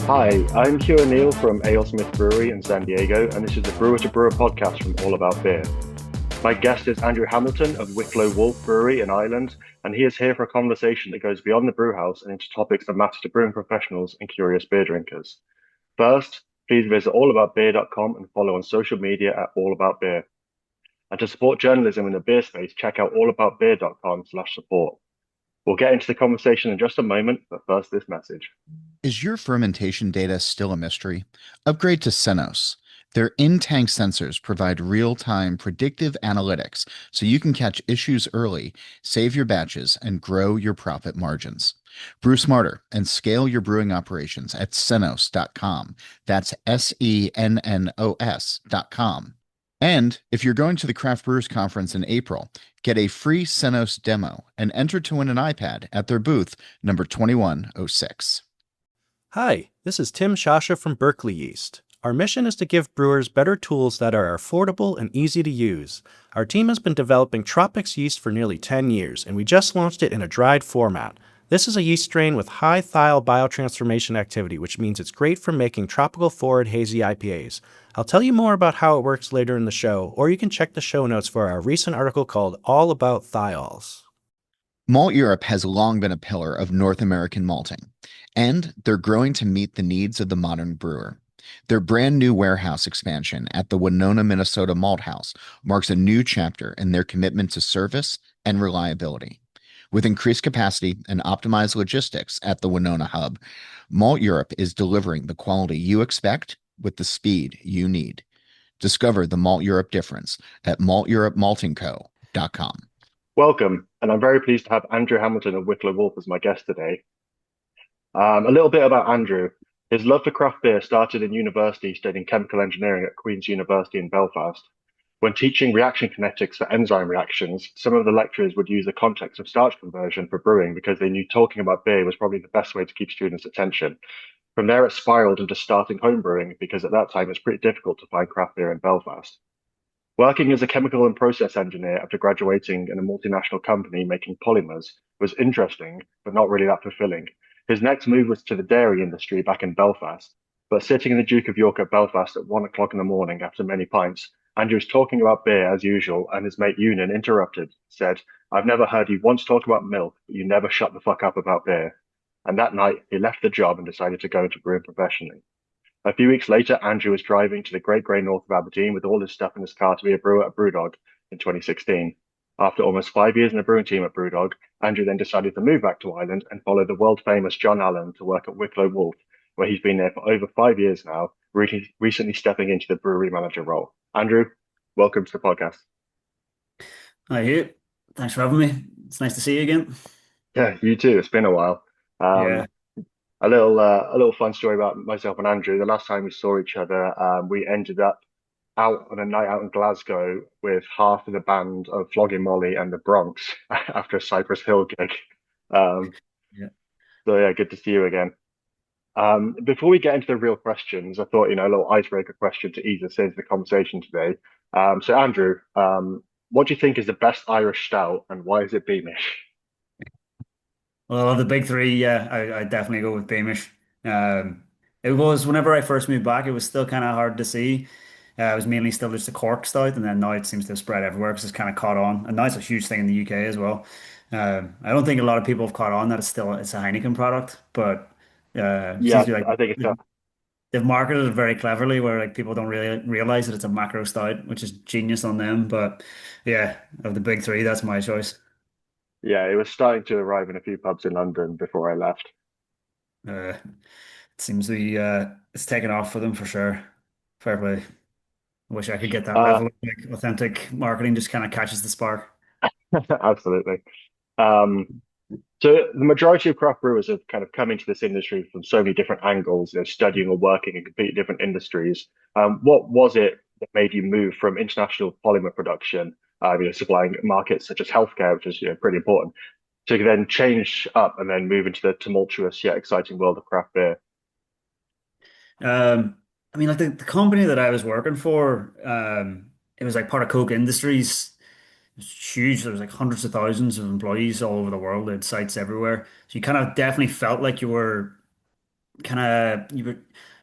Hi, I'm Hugh O'Neill from Alesmith Brewery in San Diego, and this is the Brewer to Brewer podcast from All About Beer. My guest is Andrew Hamilton of Wicklow Wolf Brewery in Ireland, and he is here for a conversation that goes beyond the brewhouse and into topics that matter to brewing professionals and curious beer drinkers. First, please visit allaboutbeer.com and follow on social media at All About Beer. And to support journalism in the beer space, check out allaboutbeer.com/support. We'll get into the conversation in just a moment, but first, this message. Is your fermentation data still a mystery? Upgrade to Senos. Their in-tank sensors provide real-time predictive analytics so you can catch issues early, save your batches, and grow your profit margins. Brew smarter and scale your brewing operations at senos.com. That's Senos.com. And if you're going to the Craft Brewers Conference in April, get a free Senos demo and enter to win an iPad at their booth number 2106. Hi, this is Tim Shasha from Berkeley Yeast. Our mission is to give brewers better tools that are affordable and easy to use. Our team has been developing Tropics yeast for nearly 10 years, and we just launched it in a dried format. This is a yeast strain with high thiol biotransformation activity, which means it's great for making tropical forward hazy IPAs. I'll tell you more about how it works later in the show, or you can check the show notes for our recent article called All About Thiols. Malteurop has long been a pillar of North American malting, and they're growing to meet the needs of the modern brewer. Their brand new warehouse expansion at the Winona, Minnesota Malt House marks a new chapter in their commitment to service and reliability. With increased capacity and optimized logistics at the Winona hub, Malteurop is delivering the quality you expect with the speed you need. Discover the Malteurop difference at malteuropmaltingco.com. Welcome, and I'm very pleased to have Andrew Hamilton of Wicklow Wolf as my guest today. A little bit about Andrew. His love for craft beer started in university studying chemical engineering at Queen's University in Belfast. When teaching reaction kinetics for enzyme reactions, some of the lecturers would use the context of starch conversion for brewing because they knew talking about beer was probably the best way to keep students' attention. From there, it spiraled into starting home brewing because at that time it was pretty difficult to find craft beer in Belfast. Working as a chemical and process engineer after graduating in a multinational company making polymers was interesting, but not really that fulfilling. His next move was to the dairy industry back in Belfast, but sitting in the Duke of York at Belfast at 1 o'clock in the morning after many pints, Andrew was talking about beer as usual, and his mate Ewan interrupted, said, "I've never heard you once talk about milk, but you never shut the fuck up about beer." And that night, he left the job and decided to go into brewing professionally. A few weeks later, Andrew was driving to the great grey north of Aberdeen with all his stuff in his car to be a brewer at Brewdog in 2016. After almost 5 years in the brewing team at Brewdog, Andrew then decided to move back to Ireland and follow the world famous John Allen to work at Wicklow Wolf, where he's been there for over 5 years now, recently stepping into the brewery manager role. Andrew, welcome to the podcast. Hi, Hugh. Thanks for having me. It's nice to see you again. Yeah, you too. It's been a while. Yeah. Um, a little fun story about myself and Andrew. The last time we saw each other, we ended up out on a night out in Glasgow with half of the band of Flogging Molly and the Bronx after a Cypress Hill gig. Um, Yeah. so yeah, good to see you again. Before we get into the real questions, I thought, a little icebreaker question to ease us into the conversation today. So Andrew, what do you think is the best Irish stout and why is it Beamish? Well, of the big three, yeah, I definitely go with Beamish. It was whenever I first moved back, it was still kind of hard to see. It was mainly still just a Cork stout, and then now it seems to have spread everywhere because it's kind of caught on. And now it's a huge thing in the UK as well. I don't think a lot of people have caught on that it's a Heineken product, but it seems Yeah, to be like I think it's they've marketed it very cleverly, where like people don't really realize that it's a macro stout, which is genius on them. But yeah, of the big three, that's my choice. yeah, it was starting to arrive in a few pubs in London before I left. It seems to be it's taken off for them for sure. Fair play. I wish I could get that Uh, level of like authentic marketing just kind of catches the spark. absolutely. Um, So the majority of craft brewers have kind of come into this industry from so many different angles, studying or working in completely different industries. What was it that made you move from international polymer production, supplying markets such as healthcare, which is, pretty important, to then change up and then move into the tumultuous yet exciting world of craft beer? I mean, like the company that I was working for, it was like part of Coke Industries. It was huge. There was like hundreds of thousands of employees all over the world. They had sites everywhere. So you kind of definitely felt like you were kind of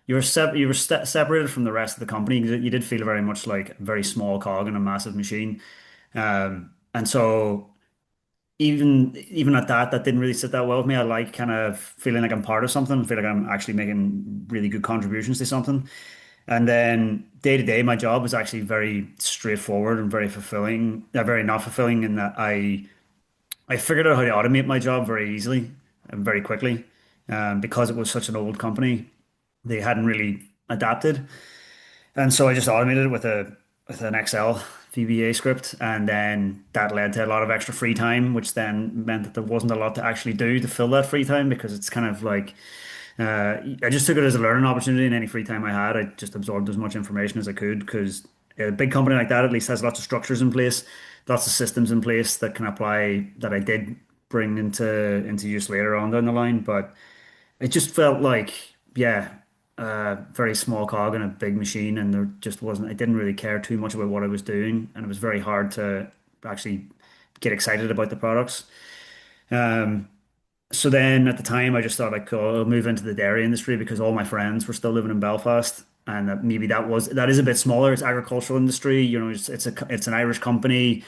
you were separated from the rest of the company. You did feel very much like a very small cog in a massive machine. And so even at that, that didn't really sit that well with me. I like kind of feeling like I'm part of something, feel like I'm actually making really good contributions to something. And then day to day, my job was actually very straightforward and very fulfilling, very not fulfilling in that I figured out how to automate my job very easily and very quickly. Because it was such an old company, they hadn't really adapted. And so I just automated it with an Excel VBA script, and then that led to a lot of extra free time, which then meant that there wasn't a lot to actually do to fill that free time because it's kind of like I just took it as a learning opportunity, and any free time I had, I just absorbed as much information as I could because a big company like that at least has lots of structures in place, lots of systems in place that can apply that I did bring into use later on down the line, but. It just felt like, yeah, very small cog in a big machine, and there just wasn't. I didn't really care too much about what I was doing, and it was very hard to actually get excited about the products. Um, so then at the time, I just thought like, oh, I'll move into the dairy industry because all my friends were still living in Belfast, and that maybe that is a bit smaller. It's agricultural industry, it's an Irish company,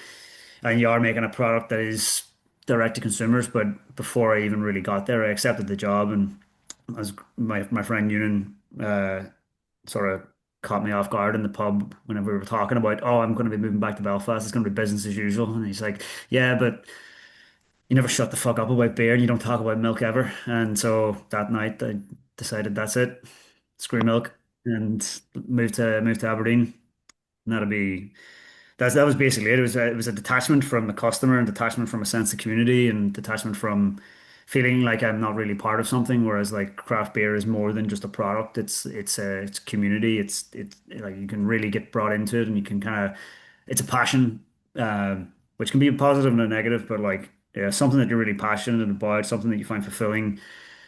and you are making a product that is direct to consumers. But before I even really got there, I accepted the job, and as my friend Ewan sort of caught me off guard in the pub whenever we were talking about, oh, I'm going to be moving back to Belfast. It's going to be business as usual. And he's like, yeah, but you never shut the fuck up about beer and you don't talk about milk ever. And so that night I decided that's it, screw milk, and moved to Aberdeen. And that was basically it. It was a detachment from the customer and detachment from a sense of community and detachment from feeling like I'm not really part of something. Whereas like craft beer is more than just a product. It's community. It's like you can really get brought into it and you can kind of it's a passion, which can be a positive and a negative, but like yeah, something that you're really passionate about, something that you find fulfilling,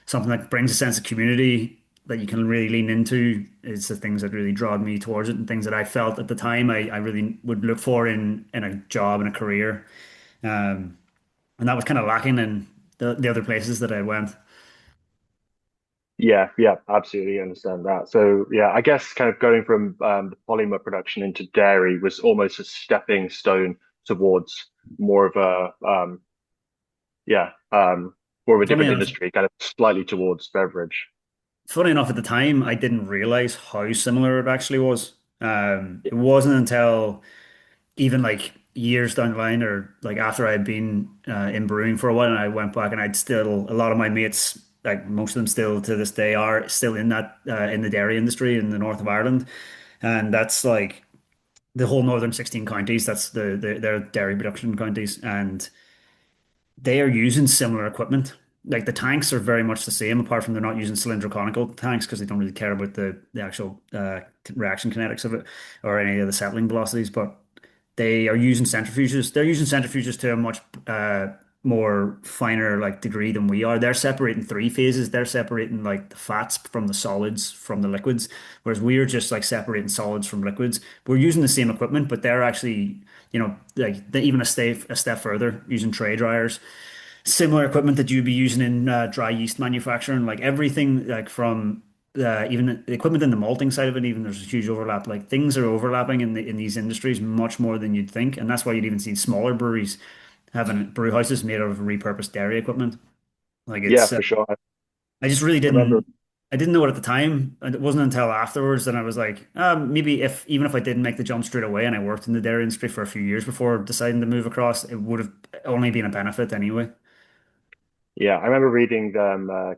something that brings a sense of community that you can really lean into is the things that really drawed me towards it and things that I felt at the time I really would look for in a job and a career. Um, and that was kind of lacking in the other places that I went. Yeah, yeah, absolutely understand that. So yeah, I guess kind of going from the polymer production into dairy was almost a stepping stone towards more of a yeah, more of a Funny different enough, industry, kind of slightly towards beverage. funny enough, at the time, I didn't realize how similar it actually was. It wasn't until even like years down the line or like after I'd been in brewing for a while and I went back and I'd still a lot of my mates like most of them still to this day are still in that in the dairy industry in the north of Ireland, and that's like the whole northern 16 counties, that's their dairy production counties, and they are using similar equipment. Like the tanks are very much the same, apart from they're not using cylindrical tanks because they don't really care about the actual reaction kinetics of it or any of the settling velocities. But they are using centrifuges. They're using centrifuges to a much more finer like degree than we are. They're separating three phases. They're separating like the fats from the solids from the liquids, whereas we're just like separating solids from liquids. We're using the same equipment, but they're actually, like they even a step further using tray dryers, similar equipment that you'd be using in dry yeast manufacturing, like everything, like from even the equipment in the malting side of it, even there's a huge overlap. Like things are overlapping in these industries much more than you'd think, and that's why you'd even see smaller breweries having brew houses made out of repurposed dairy equipment. Like Yeah, it's, for sure. I just really I remember, I didn't know it at the time, and it wasn't until afterwards that I was like, maybe if even if I didn't make the jump straight away, and I worked in the dairy industry for a few years before deciding to move across, it would have only been a benefit anyway. yeah, I remember reading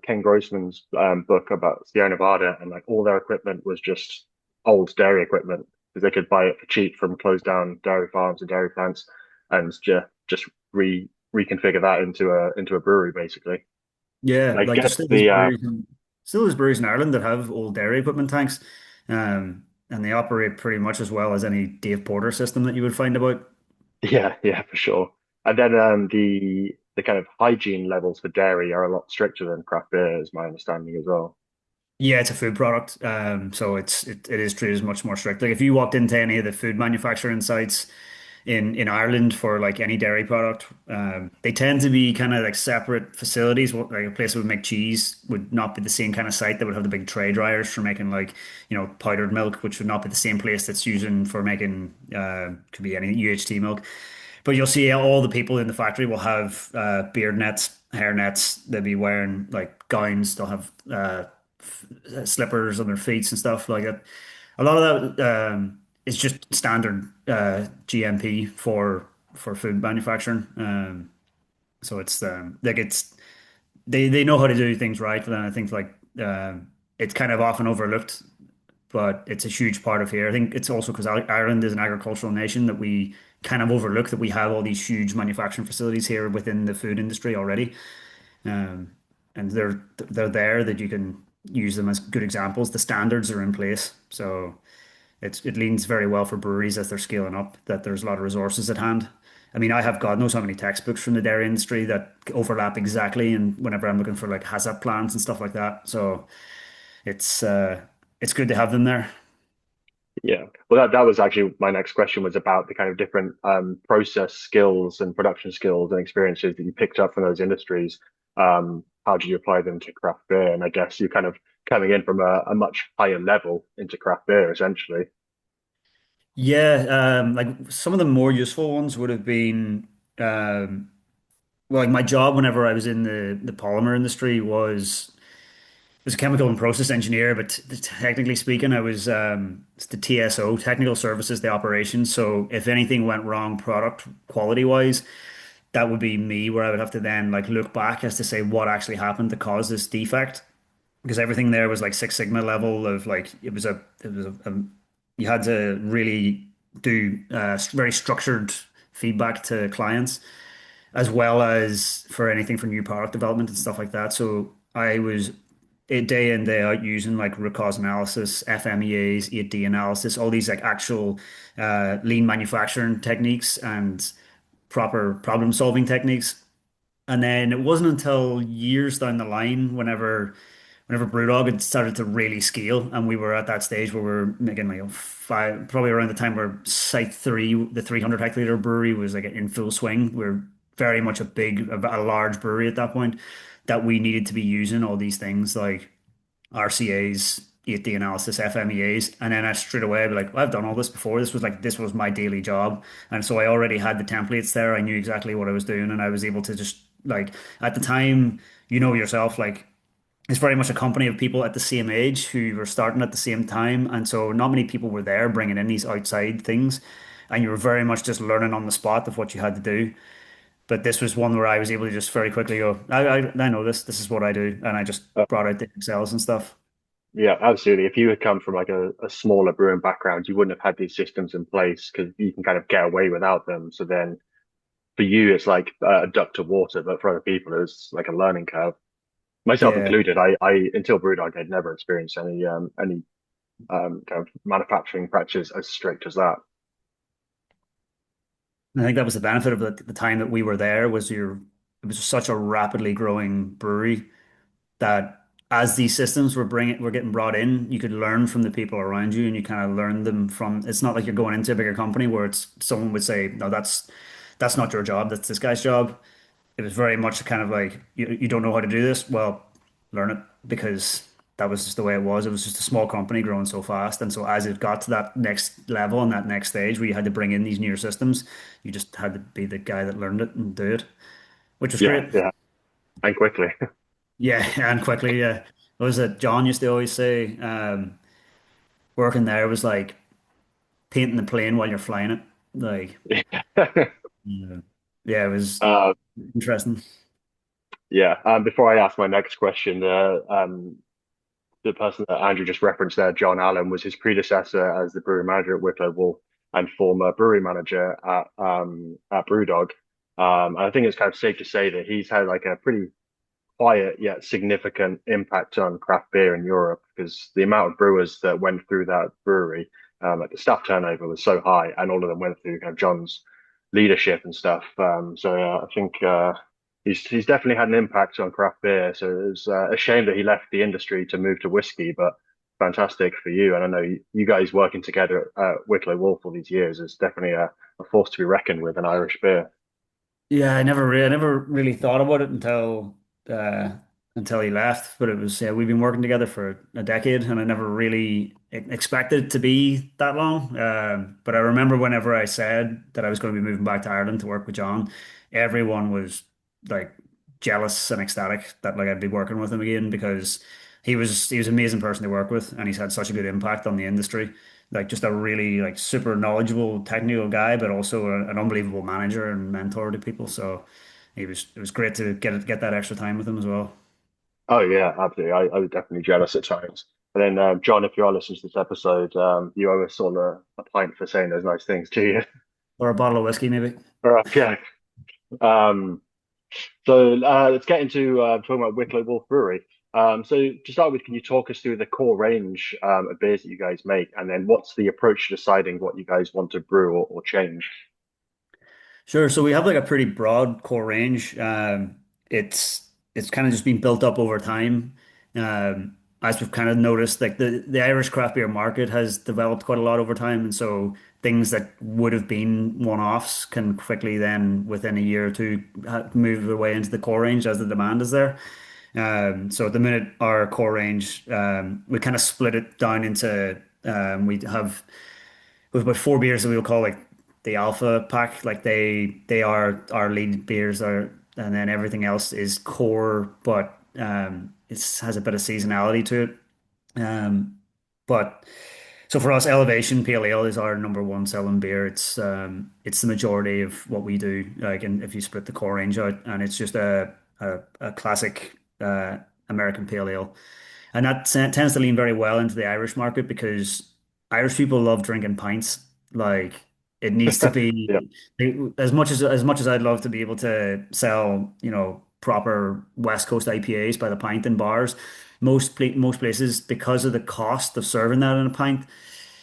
Ken Grossman's book about Sierra Nevada, and like all their equipment was just old dairy equipment because they could buy it for cheap from closed down dairy farms and dairy plants, and just reconfigure that into a brewery basically. And Yeah, I like guess still is breweries in Ireland that have old dairy equipment tanks, and they operate pretty much as well as any Dave Porter system that you would find about. yeah, yeah, for sure. And then the kind of hygiene levels for dairy are a lot stricter than craft beer, is my understanding as well. Yeah, it's a food product, so it is treated as much more strict. Like if you walked into any of the food manufacturing sites, in Ireland for like any dairy product. They tend to be kind of like separate facilities. Like a place that would make cheese would not be the same kind of site that would have the big tray dryers for making like, powdered milk, which would not be the same place that's using for making could be any UHT milk. But you'll see all the people in the factory will have beard nets, hair nets. They'll be wearing like gowns. They'll have slippers on their feet and stuff like that. A lot of that is just standard GMP for food manufacturing. So it's like they know how to do things right, and I think like it's kind of often overlooked, but it's a huge part of here. I think it's also because Ireland is an agricultural nation that we kind of overlook that we have all these huge manufacturing facilities here within the food industry already. Um, and they're there that you can use them as good examples. The standards are in place, so it leans very well for breweries as they're scaling up. That there's a lot of resources at hand. I mean, I have God knows how many textbooks from the dairy industry that overlap exactly, and whenever I'm looking for like HACCP plans and stuff like that, so it's uh, it's good to have them there. Yeah. Well, that was actually my next question was about the kind of different process skills and production skills and experiences that you picked up from those industries. How did you apply them to craft beer? And I guess you're kind of coming in from a much higher level into craft beer, essentially. Yeah, like some of the more useful ones would have been well, like my job whenever I was in the polymer industry was a chemical and process engineer, but technically speaking, I was it's the TSO, technical services, the operations. So if anything went wrong product quality wise, that would be me where I would have to then like look back as to say what actually happened to cause this defect because everything there was like Six Sigma level of like it was a you had to really do very structured feedback to clients as well as for anything for new product development and stuff like that. So I was day in day out using like root cause analysis, FMEAs, 8D analysis, all these like actual lean manufacturing techniques and proper problem solving techniques. And then it wasn't until years down the line, whenever Brewdog had started to really scale, and we were at that stage where we are making like five, probably around the time where Site 3, the 300 hectoliter brewery, was like in full swing. We're very much a large brewery at that point, that we needed to be using all these things like RCAs, 8D analysis, FMEAs, and then I straight away be like, well, I've done all this before. This was my daily job, and so I already had the templates there. I knew exactly what I was doing, and I was able to just like at the time, yourself, like it's very much a company of people at the same age who were starting at the same time, and so not many people were there bringing in these outside things, and you were very much just learning on the spot of what you had to do. But this was one where I was able to just very quickly go, I know this. This is what I do, and I just Uh, brought out the Excels and stuff. yeah, absolutely. If you had come from like a smaller brewing background, you wouldn't have had these systems in place because you can kind of get away without them. So then for you, it's like a duck to water, but for other people, it's like a learning curve. Myself Yeah, included, I until Brewdog, I'd never experienced any kind of manufacturing practice as strict as that. I think that was the benefit of the time that we were there it was such a rapidly growing brewery that as these systems were getting brought in, you could learn from the people around you and you kind of learn them from, it's not like you're going into a bigger company where it's someone would say, no, that's not your job, that's this guy's job. It was very much kind of like you don't know how to do this. Well, learn it because that was just the way it was. It was just a small company growing so fast. And so as it got to that next level and that next stage where you had to bring in these newer systems, you just had to be the guy that learned it and do it, which was Yeah, great. yeah, and quickly. Yeah, and quickly, yeah. What was it? John used to always say, working there was like painting the plane while you're flying it. Like, yeah, yeah, it was Uh, interesting. yeah. Before I ask my next question, the person that Andrew just referenced there, John Allen, was his predecessor as the brewery manager at Wicklow Wolf and former brewery manager at Brewdog. And I think it's kind of safe to say that he's had like a pretty quiet yet significant impact on craft beer in Europe because the amount of brewers that went through that brewery, like the staff turnover was so high, and all of them went through kind of John's leadership and stuff. I think he's definitely had an impact on craft beer. So it was a shame that he left the industry to move to whiskey, but fantastic for you. And I know you guys working together at Wicklow Wolf all these years is definitely a force to be reckoned with, an Irish beer. Yeah, I never really thought about it uh, until he left. But it was we've been working together for a decade, and I never really expected it to be that long. But I remember whenever I said that I was going to be moving back to Ireland to work with John, everyone was like jealous and ecstatic that like I'd be working with him again because he was an amazing person to work with, and he's had such a good impact on the industry. Like just a really like super knowledgeable technical guy, but also an unbelievable manager and mentor to people. So it was great to get that extra time with him as well. Oh yeah, absolutely. I was definitely jealous at times. And then John, if you are listening to this episode, you owe us all a pint for saying those nice things to you. Or a bottle of whiskey, maybe. All right, yeah. Um, so let's get into talking about Wicklow Wolf Brewery. So to start with, can you talk us through the core range of beers that you guys make, and then what's the approach to deciding what you guys want to brew or change? Sure. So we have like a pretty broad core range. It's kind of just been built up over time. As we've kind of noticed, like the Irish craft beer market has developed quite a lot over time, and so things that would have been one-offs can quickly then, within a year or two, move their way into the core range as the demand is there. So at the minute, our core range, we kind of split it down into we have about four beers that we will call like the alpha pack. Like they are our lead beers are, and then everything else is core, but it has a bit of seasonality to it. But so for us, Elevation Pale Ale is our number one selling beer. It's the majority of what we do. Like, and if you split the core range out, and it's just a classic American Pale Ale. And that tends to lean very well into the Irish market because Irish people love drinking pints. Like it needs to Yeah, be as much as I'd love to be able to sell, proper West Coast IPAs by the pint in bars. Most places, because of the cost of serving that in a pint,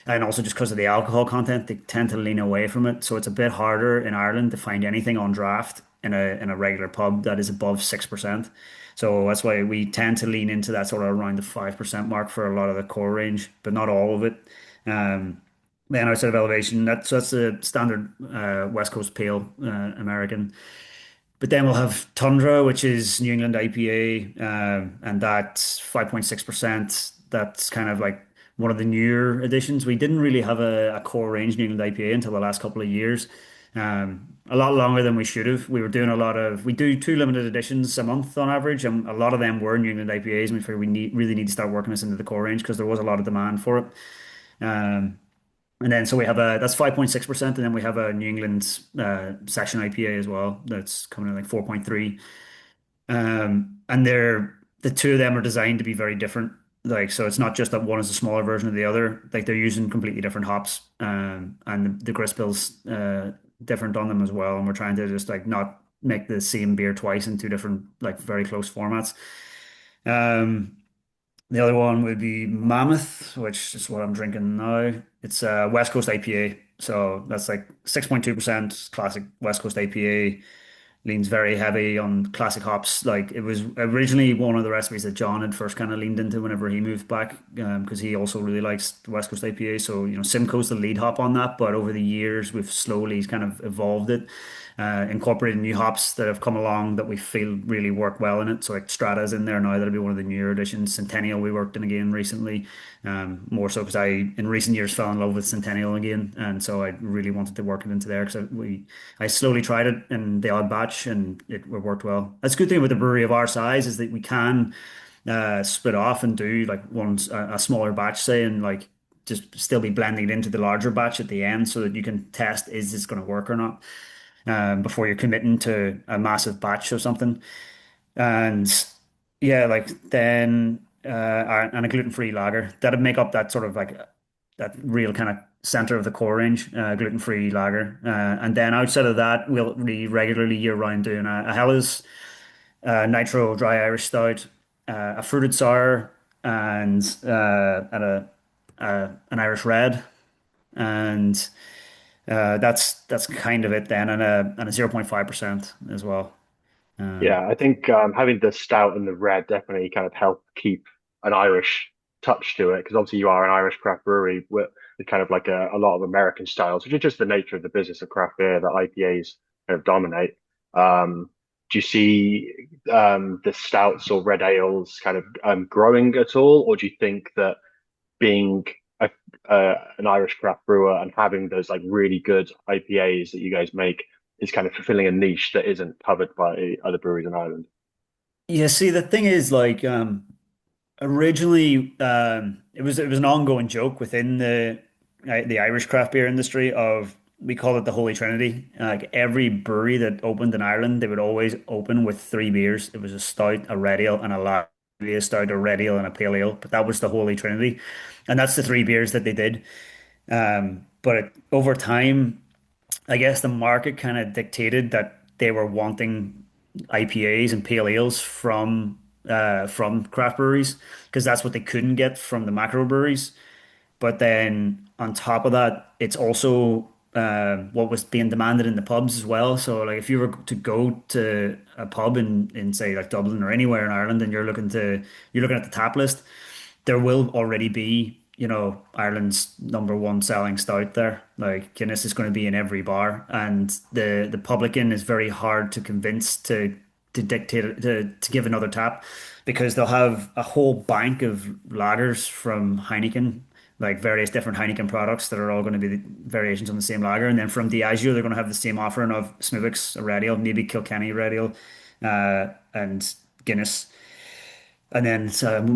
and also just because of the alcohol content, they tend to lean away from it. So it's a bit harder in Ireland to find anything on draft in a regular pub that is above 6%. So that's why we tend to lean into that sort of around the 5% mark for a lot of the core range, but not all of it. Um, then outside of Elevation, that's the standard West Coast Pale American. But then we'll have Tundra, which is New England IPA, and that's 5.6%. That's kind of like one of the newer additions. We didn't really have a core range New England IPA until the last couple of years. A lot longer than we should have. We do two limited editions a month on average, and a lot of them were New England IPAs, and we figured really need to start working this into the core range because there was a lot of demand for it. Um, and then so we have that's 5.6%, and then we have a New England section IPA as well that's coming in like 4.3. And the two of them are designed to be very different. Like so it's not just that one is a smaller version of the other. Like they're using completely different hops, and the grist bill's different on them as well. And we're trying to just like not make the same beer twice in two different like very close formats. Um, the other one would be Mammoth, which is what I'm drinking now. It's a West Coast IPA. So that's like 6.2% classic West Coast IPA. Leans very heavy on classic hops. Like it was originally one of the recipes that John had first kind of leaned into whenever he moved back, because he also really likes the West Coast IPA. So, Simcoe's the lead hop on that, but over the years we've slowly kind of evolved it, incorporating new hops that have come along that we feel really work well in it. So like Strata's in there now. That'll be one of the newer additions. Centennial we worked in again recently, more so because I in recent years fell in love with Centennial again, and so I really wanted to work it into there because I slowly tried it in the odd batch and it worked well. That's a good thing with a brewery of our size is that we can split off and do like a smaller batch, say, and like just still be blending it into the larger batch at the end so that you can test is this going to work or not, before you're committing to a massive batch of something. And yeah, like then and a gluten-free lager that'd make up that sort of like that real kind of center of the core range, gluten-free lager. And then outside of that, we'll be regularly year-round doing a Helles nitro dry Irish stout, a fruited sour, and an Irish red, and that's kind of it then, and a 0.5% as well. Um, yeah. I think having the stout and the red definitely kind of help keep an Irish. touch to it because obviously you are an Irish craft brewery with kind of like a lot of American styles, which is just the nature of the business of craft beer that IPAs kind of dominate. Do you see the stouts or red ales kind of growing at all, or do you think that being a, an Irish craft brewer and having those like really good IPAs that you guys make is kind of fulfilling a niche that isn't covered by other breweries in Ireland? Yeah, see, the thing is, like, originally, it was an ongoing joke within the Irish craft beer industry of we call it the Holy Trinity. Like every brewery that opened in Ireland, they would always open with three beers. It was a stout, a red ale, and a lager. A stout, a red ale, and a pale ale. But that was the Holy Trinity, and that's the three beers that they did. But over time, I guess the market kind of dictated that they were wanting IPAs and pale ales from craft breweries because that's what they couldn't get from the macro breweries. But then on top of that, it's also what was being demanded in the pubs as well. So like if you were to go to a pub in say like Dublin or anywhere in Ireland and you're looking at the tap list, there will already be, Ireland's number one selling stout there. Like Guinness is going to be in every bar, and the publican is very hard to convince to dictate to give another tap because they'll have a whole bank of lagers from Heineken, like various different Heineken products that are all going to be the variations on the same lager. And then from Diageo, they're going to have the same offering of Smithwick's, a red ale, maybe Kilkenny red ale, and Guinness, and then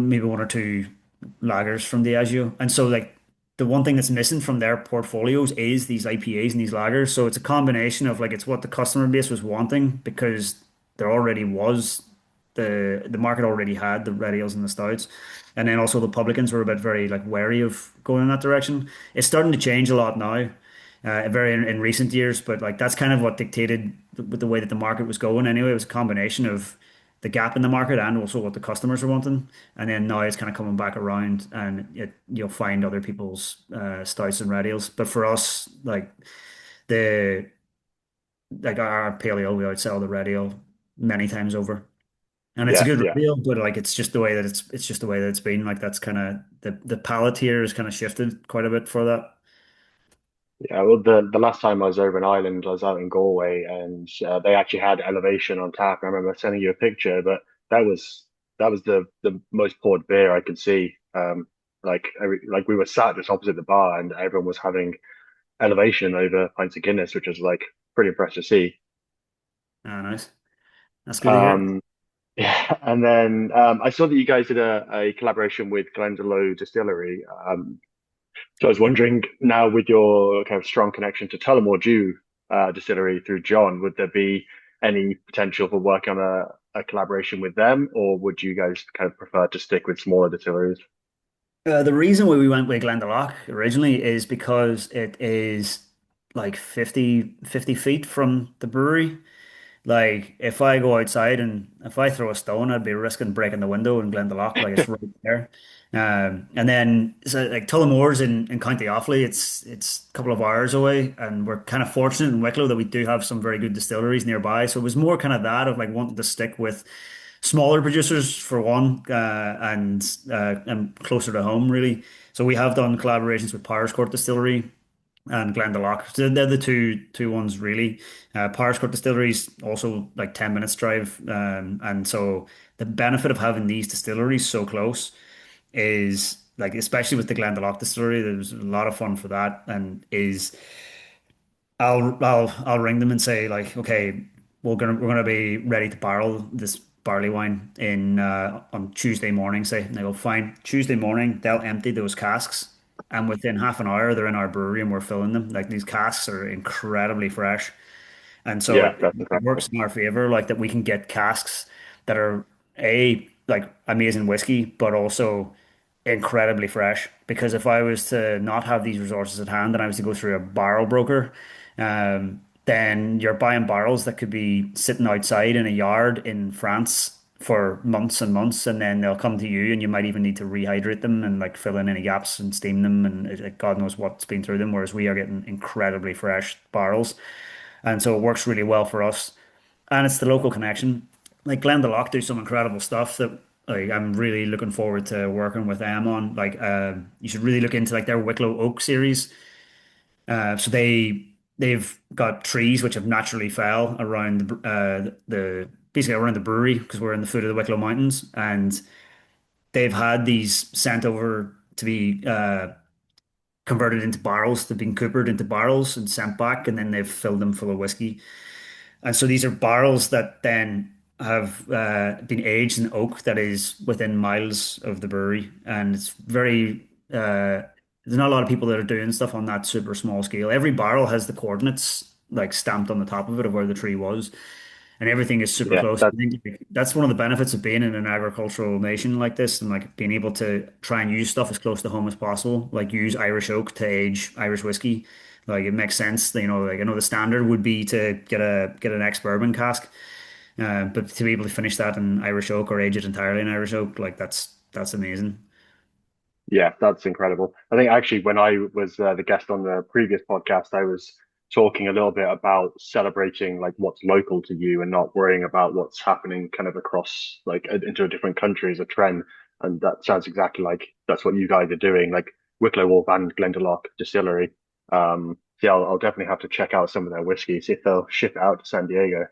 maybe one or two lagers from Diageo. And so like the one thing that's missing from their portfolios is these IPAs and these lagers. So it's a combination of like it's what the customer base was wanting because there already was the market already had the red ales and the stouts. And then also the publicans were a bit very like wary of going in that direction. It's starting to change a lot now, very in recent years, but like that's kind of what dictated with the way that the market was going anyway. It was a combination of the gap in the market and also what the customers are wanting. And then now it's kind of coming back around and you'll find other people's stouts and red ales. But for us, the like our pale ale, we outsell the red ale many times over. And it's a Yeah, good yeah. red ale, but like it's just the way that it's just the way that it's been. Like that's kind of the palate here has kind of shifted quite a bit for that. Yeah, well, the last time I was over in Ireland, I was out in Galway, and they actually had Elevation on tap. I remember sending you a picture, but that was the most poured beer I could see. Like we were sat just opposite the bar, and everyone was having Elevation over pints of Guinness, which was like pretty impressive to see. Ah, nice. That's good to hear. Um, yeah, and then I saw that you guys did a collaboration with Glendalough Distillery. So I was wondering now with your kind of strong connection to Tullamore Dew distillery through John, would there be any potential for working on a collaboration with them, or would you guys kind of prefer to stick with smaller distilleries? The reason why we went with Glendalough originally is because it is like 50 feet from the brewery. Like if I go outside and if I throw a stone, I'd be risking breaking the window in Glendalough. Like it's right there. And then so like Tullamore's in County Offaly. It's a couple of hours away, and we're kind of fortunate in Wicklow that we do have some very good distilleries nearby. So it was more kind of that of like wanting to stick with smaller producers for one, and closer to home really. So we have done collaborations with Court Distillery and Glendalough. So they're the two ones really. Court Distillery is also like 10 minutes drive. And so the benefit of having these distilleries so close is like, especially with the Glendalough distillery, there's a lot of fun for that. And is I'll ring them and say like, okay, we're gonna be ready to barrel this barley wine in on Tuesday morning, say. And they go, fine. Tuesday morning, they'll empty those casks, and within half an hour, they're in our brewery and we're filling them. Like these casks are incredibly fresh. And so Yeah, it, that's it incredible. works in our favor, like that we can get casks that are like amazing whiskey, but also incredibly fresh. Because if I was to not have these resources at hand and I was to go through a barrel broker, then you're buying barrels that could be sitting outside in a yard in France for months and months, and then they'll come to you, and you might even need to rehydrate them and like fill in any gaps and steam them, and God knows what's been through them. Whereas we are getting incredibly fresh barrels. And so it works really well for us. And it's the local connection. Like Glendalough do some incredible stuff that like I'm really looking forward to working with them on. Like, you should really look into like their Wicklow Oak series. So they've got trees which have naturally fell around the basically around the brewery because we're in the foot of the Wicklow Mountains, and they've had these sent over to be converted into barrels. They've been coopered into barrels and sent back, and then they've filled them full of whiskey. And so these are barrels that then have been aged in oak that is within miles of the brewery. And it's very, there's not a lot of people that are doing stuff on that super small scale. Every barrel has the coordinates like stamped on the top of it of where the tree was, and everything is super Yeah, close. I think like, that's one of the benefits of being in an agricultural nation like this, and like being able to try and use stuff as close to home as possible. Like use Irish oak to age Irish whiskey. Like it makes sense. You know, like I know the standard would be to get an ex-bourbon cask, but to be able to finish that in Irish oak or age it entirely in Irish oak, like that's amazing. yeah, that's incredible. I think actually when I was the guest on the previous podcast, I was talking a little bit about celebrating like what's local to you and not worrying about what's happening kind of across like into a different country as a trend. And that sounds exactly like that's what you guys are doing, like Wicklow Wolf and Glendalough Distillery. So yeah, I'll definitely have to check out some of their whiskey, see if they'll ship it out to San Diego.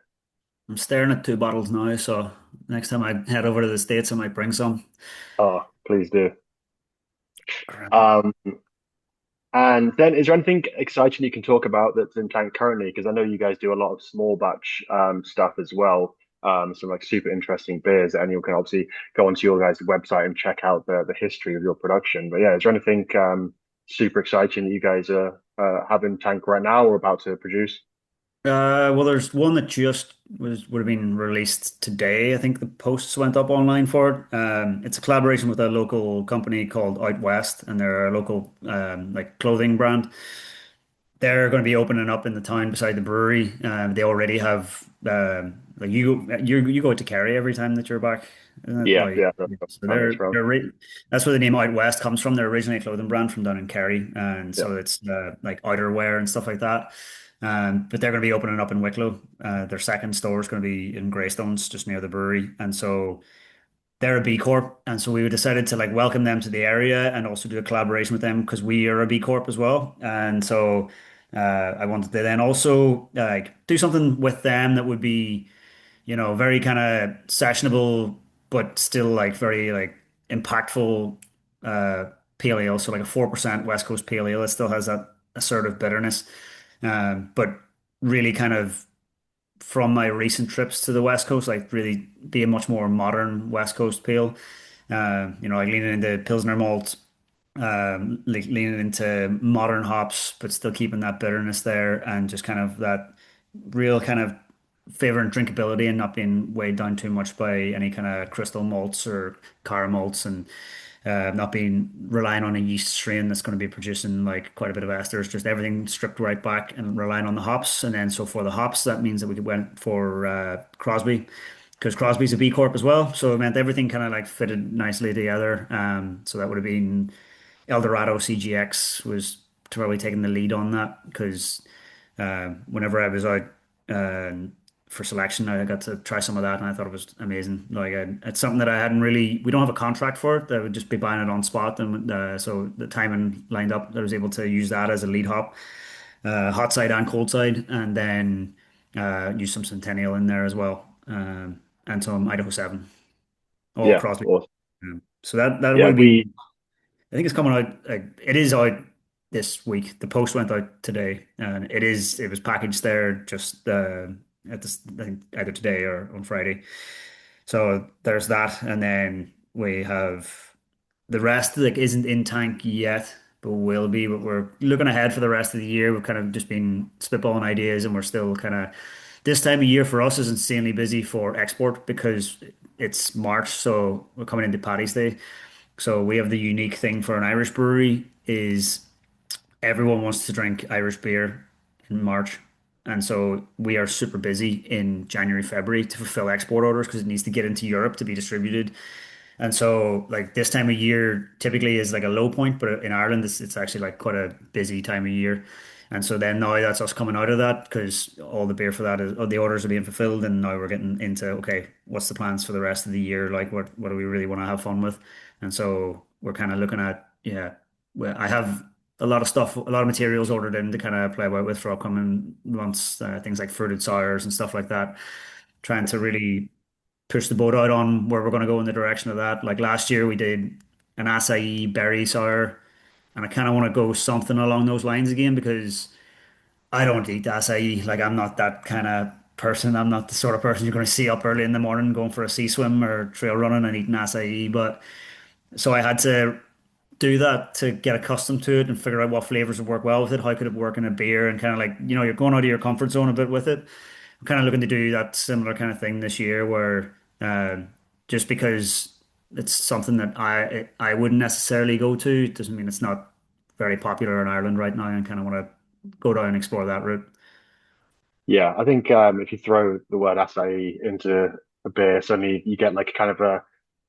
I'm staring at two bottles now, so next time I head over to the States, I might bring some. Oh, please do. Grand. Um, And then, is there anything exciting you can talk about that's in tank currently? Because I know you guys do a lot of small batch stuff as well, some like super interesting beers, and you can obviously go onto your guys' website and check out the history of your production. But yeah, is there anything super exciting that you guys have in tank right now or about to produce? Well, there's one that just would have been released today. I think the posts went up online for it. It's a collaboration with a local company called Out West, and they're a local like clothing brand. They're going to be opening up in the town beside the brewery. They already have like you go to Kerry every time that you're back, isn't it? Yeah, Like yeah, that's so where I'm based from. that's where the name Out West comes from. They're originally a clothing brand from down in Kerry, and Yeah, so it's like outerwear and stuff like that. But they're going to be opening up in Wicklow. Their second store is going to be in Greystones, just near the brewery, and so they're a B Corp, and so we decided to like welcome them to the area and also do a collaboration with them because we are a B Corp as well. And so I wanted to then also like do something with them that would be, you know, very kind of sessionable, but still like very like impactful uh, pale ale. So like a 4% West Coast pale ale. It still has that assertive bitterness, but really kind of from my recent trips to the West Coast, like really be a much more modern West Coast pale. You know, like leaning into Pilsner malt, like leaning into modern hops, but still keeping that bitterness there and just kind of that real kind of favor and drinkability and not being weighed down too much by any kind of crystal malts or car malts and not being relying on a yeast strain that's going to be producing like quite a bit of esters, just everything stripped right back and relying on the hops. And then so for the hops, that means that we went for Crosby because Crosby's a B Corp as well. So it meant everything kind of like fitted nicely together. So that would have been Eldorado CGX was probably taking the lead on that because whenever I was out uh, for selection, I got to try some of that, and I thought it was amazing. Like it's something that I hadn't really. We don't have a contract for it. I would just be buying it on spot, and so the timing lined up. I was able to use that as a lead hop, hot side and cold side, and then use some Centennial in there as well, and some Idaho 7, all yeah, Crosby. awesome. So that would Yeah, have we been. I think it's coming out. It is out this week. The post went out today, and it is. It was packaged there just at this I think either today or on Friday. So there's that, and then we have the rest. Like isn't in tank yet, but will be. But we're looking ahead for the rest of the year. We've kind of just been spitballing ideas, and we're still kind of this time of year for us is insanely busy for export because it's March, so we're coming into Paddy's Day. So we have the unique thing for an Irish brewery is everyone wants to drink Irish beer in March. And so we are super busy in January, February to fulfill export orders because it needs to get into Europe to be distributed. And so like this time of year typically is like a low point, but in Ireland it's actually like quite a busy time of year. And so then now that's us coming out of that because all the beer for that is, all the orders are being fulfilled, and now we're getting into, okay, what's the plans for the rest of the year? Like what do we really want to have fun with? And so we're kind of looking at, yeah, well, I have a lot of stuff, a lot of materials ordered in to kind of play about with for upcoming months, things like fruited sours and stuff like that, trying to really push the boat out on where we're going to go in the direction of that. Like last year we did an acai berry sour, and I kind of want to go something along those lines again because I don't eat acai. Like I'm not that kind of person. I'm not the sort of person you're going to see up early in the morning going for a sea swim or trail running and eating acai. But so I had to do that to get accustomed to it and figure out what flavors would work well with it. How could it work in a beer? And kind of like, you're going out of your comfort zone a bit with it. I'm kind of looking to do that similar kind of thing this year where just because it's something that I wouldn't necessarily go to doesn't mean it's not very popular in Ireland right now, and kind of want to go down and explore that route. Yeah, I think if you throw the word acai into a beer, suddenly you get like kind of a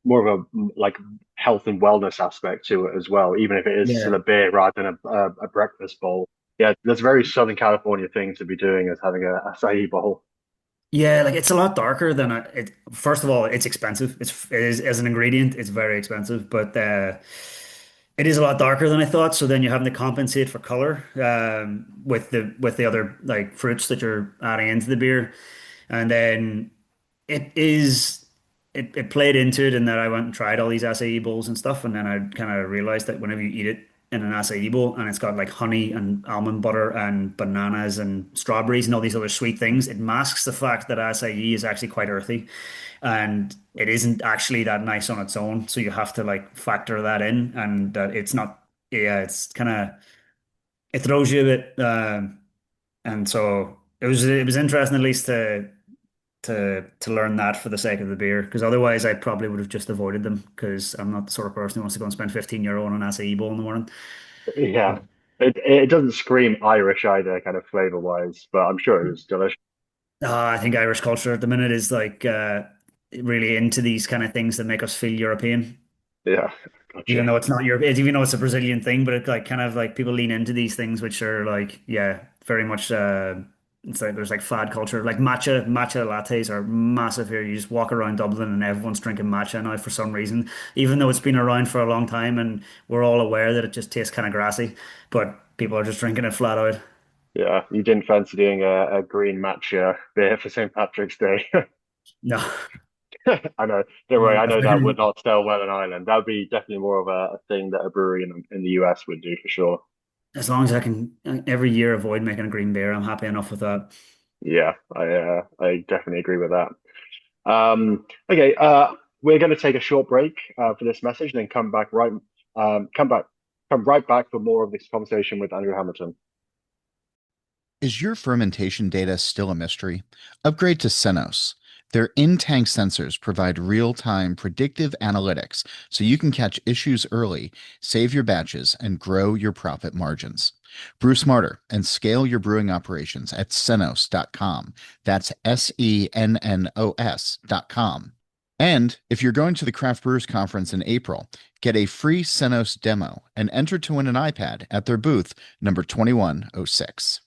more of a like health and wellness aspect to it as well, even if it is still Yeah. a beer rather than a breakfast bowl. Yeah, there's a very Southern California thing to be doing as having a acai bowl. Yeah, like it's a lot darker than it. First of all, it's expensive. It is as an ingredient, it's very expensive, but it is a lot darker than I thought. So then you're having to compensate for color with the other like fruits that you're adding into the beer, and then it is it played into it in that I went and tried all these acai bowls and stuff, and then I kind of realized that whenever you eat it in an acai bowl and it's got like honey and almond butter and bananas and strawberries and all these other sweet things, it masks the fact that acai is actually quite earthy and it isn't actually that nice on its own. So you have to like factor that in, and that it's not, yeah, it's kind of, it throws you a bit. And so it was interesting at least to learn that for the sake of the beer, because otherwise I probably would have just avoided them because I'm not the sort of person who wants to go and spend 15 euro on an acai bowl in the morning. Yeah, it doesn't scream Irish either, kind of flavor wise, but I'm sure it was delicious. I think Irish culture at the minute is like really into these kind of things that make us feel European, Yeah, gotcha. even though it's not Europe, even though it's a Brazilian thing, but it like kind of like people lean into these things which are like, yeah, very much it's like there's like fad culture. Like matcha lattes are massive here. You just walk around Dublin and everyone's drinking matcha now for some reason, even though it's been around for a long time and we're all aware that it just tastes kind of grassy, but people are just drinking it flat out. Yeah, you didn't fancy doing a green matcha beer for St. Patrick's Day. No, I know. Don't worry. I I know that would figured not sell well in Ireland. That would be definitely more of a thing that a brewery in the US would do for sure. as long as I can every year avoid making a green beer, I'm happy enough with that. Yeah, I definitely agree with that. Okay, we're going to take a short break for this message, and then um, come back, come right back for more of this conversation with Andrew Hamilton. Is your fermentation data still a mystery? Upgrade to Senos. Their in-tank sensors provide real-time predictive analytics so you can catch issues early, save your batches, and grow your profit margins. Brew smarter and scale your brewing operations at senos.com. That's Senos.com. And if you're going to the Craft Brewers Conference in April, get a free Senos demo and enter to win an iPad at their booth number 2106.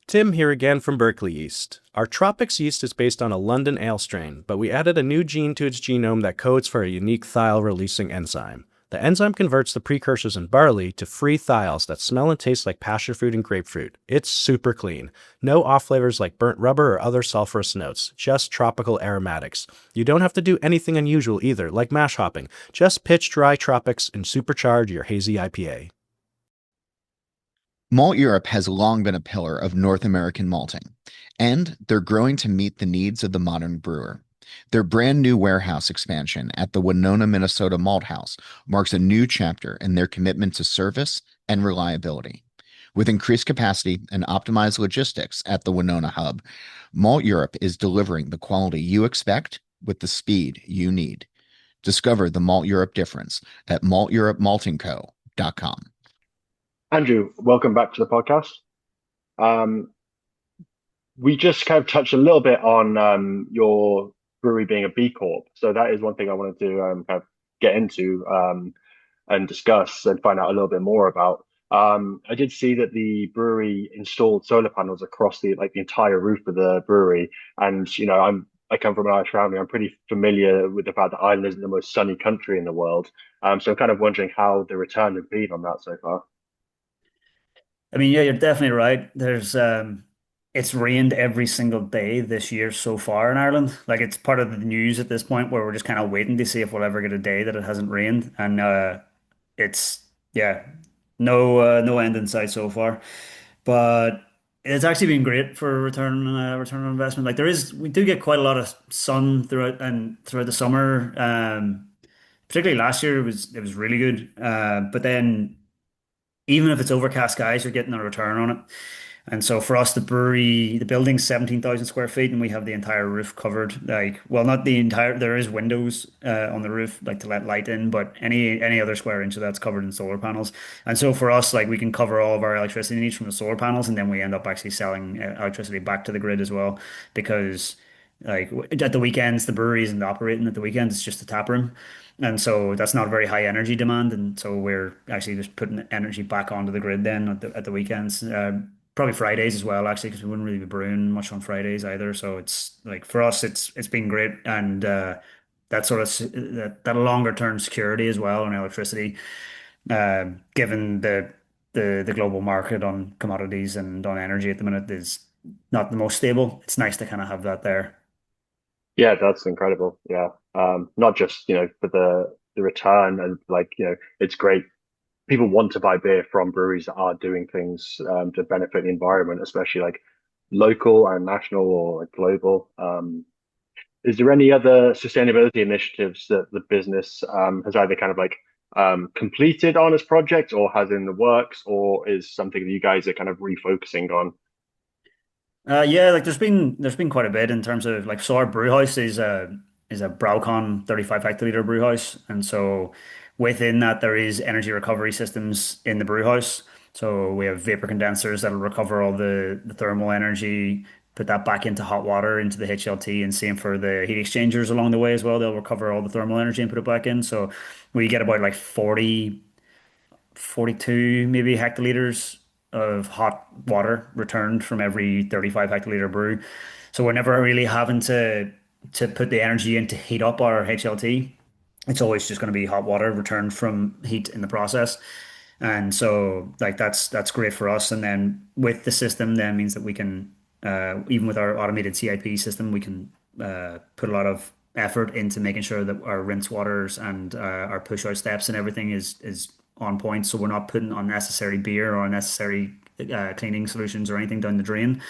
Tim here again from Berkeley Yeast. Our Tropics yeast is based on a London ale strain, but we added a new gene to its genome that codes for a unique thiol-releasing enzyme. The enzyme converts the precursors in barley to free thiols that smell and taste like passionfruit and grapefruit. It's super clean. No off flavors like burnt rubber or other sulfurous notes, just tropical aromatics. You don't have to do anything unusual either, like mash hopping. Just pitch dry Tropics and supercharge your hazy IPA. Malteurop has long been a pillar of North American malting, and they're growing to meet the needs of the modern brewer. Their brand new warehouse expansion at the Winona, Minnesota Malt House marks a new chapter in their commitment to service and reliability. With increased capacity and optimized logistics at the Winona hub, Malteurop is delivering the quality you expect with the speed you need. Discover the Malteurop difference at malteuropmaltingco.com. Andrew, welcome back to the podcast. Um, we just kind of touched a little bit on your brewery being a B Corp. So that is one thing I wanted to kind of get into and discuss and find out a little bit more about. I did see that the brewery installed solar panels across the entire roof of the brewery, and I come from an Irish family. I'm pretty familiar with the fact that Ireland isn't the most sunny country in the world. So I'm kind of wondering how the return has been on that so far. I mean, yeah, you're definitely right. It's rained every single day this year so far in Ireland. Like it's part of the news at this point where we're just kind of waiting to see if we'll ever get a day that it hasn't rained. And it's yeah, no end in sight so far. But it's actually been great for return on investment. Like we do get quite a lot of sun throughout the summer. Particularly last year it was really good. But then even if it's overcast skies, you're getting a return on it. And so for us, the building's 17,000 square feet, and we have the entire roof covered. Like, well, not the entire, there is windows on the roof, like to let light in, but any other square inch of that's covered in solar panels. And so for us, like we can cover all of our electricity needs from the solar panels, and then we end up actually selling electricity back to the grid as well, because like at the weekends, the brewery isn't operating at the weekends; it's just a tap room. And so that's not a very high energy demand. And so we're actually just putting energy back onto the grid then at the weekends. Probably Fridays as well, actually, because we wouldn't really be brewing much on Fridays either. So it's like for us, it's been great. And that sort of that longer term security as well on electricity, given the global market on commodities and on energy at the minute is not the most stable. It's nice to kind of have that there. Yeah, that's incredible. Yeah. Not just, for the return and it's great. People want to buy beer from breweries that are doing things to benefit the environment, especially like local and national or like global. Is there any other sustainability initiatives that the business has either kind of completed on as projects or has in the works, or is something that you guys are kind of refocusing on? Yeah, like there's been quite a bit in terms of like so our brew house is a Braucon 35 hectoliter brew house, and so within that there is energy recovery systems in the brew house. So we have vapor condensers that'll recover all the thermal energy, put that back into hot water into the HLT, and same for the heat exchangers along the way as well. They'll recover all the thermal energy and put it back in. So we get about like 42 maybe hectoliters of hot water returned from every 35 hectoliter brew. So we're never really having to put the energy in to heat up our HLT. It's always just going to be hot water returned from heat in the process. And so like that's great for us. And then with the system then means that we can even with our automated CIP system, we can put a lot of effort into making sure that our rinse waters and our push out steps and everything is on point. So we're not putting unnecessary beer or unnecessary cleaning solutions or anything down the drain,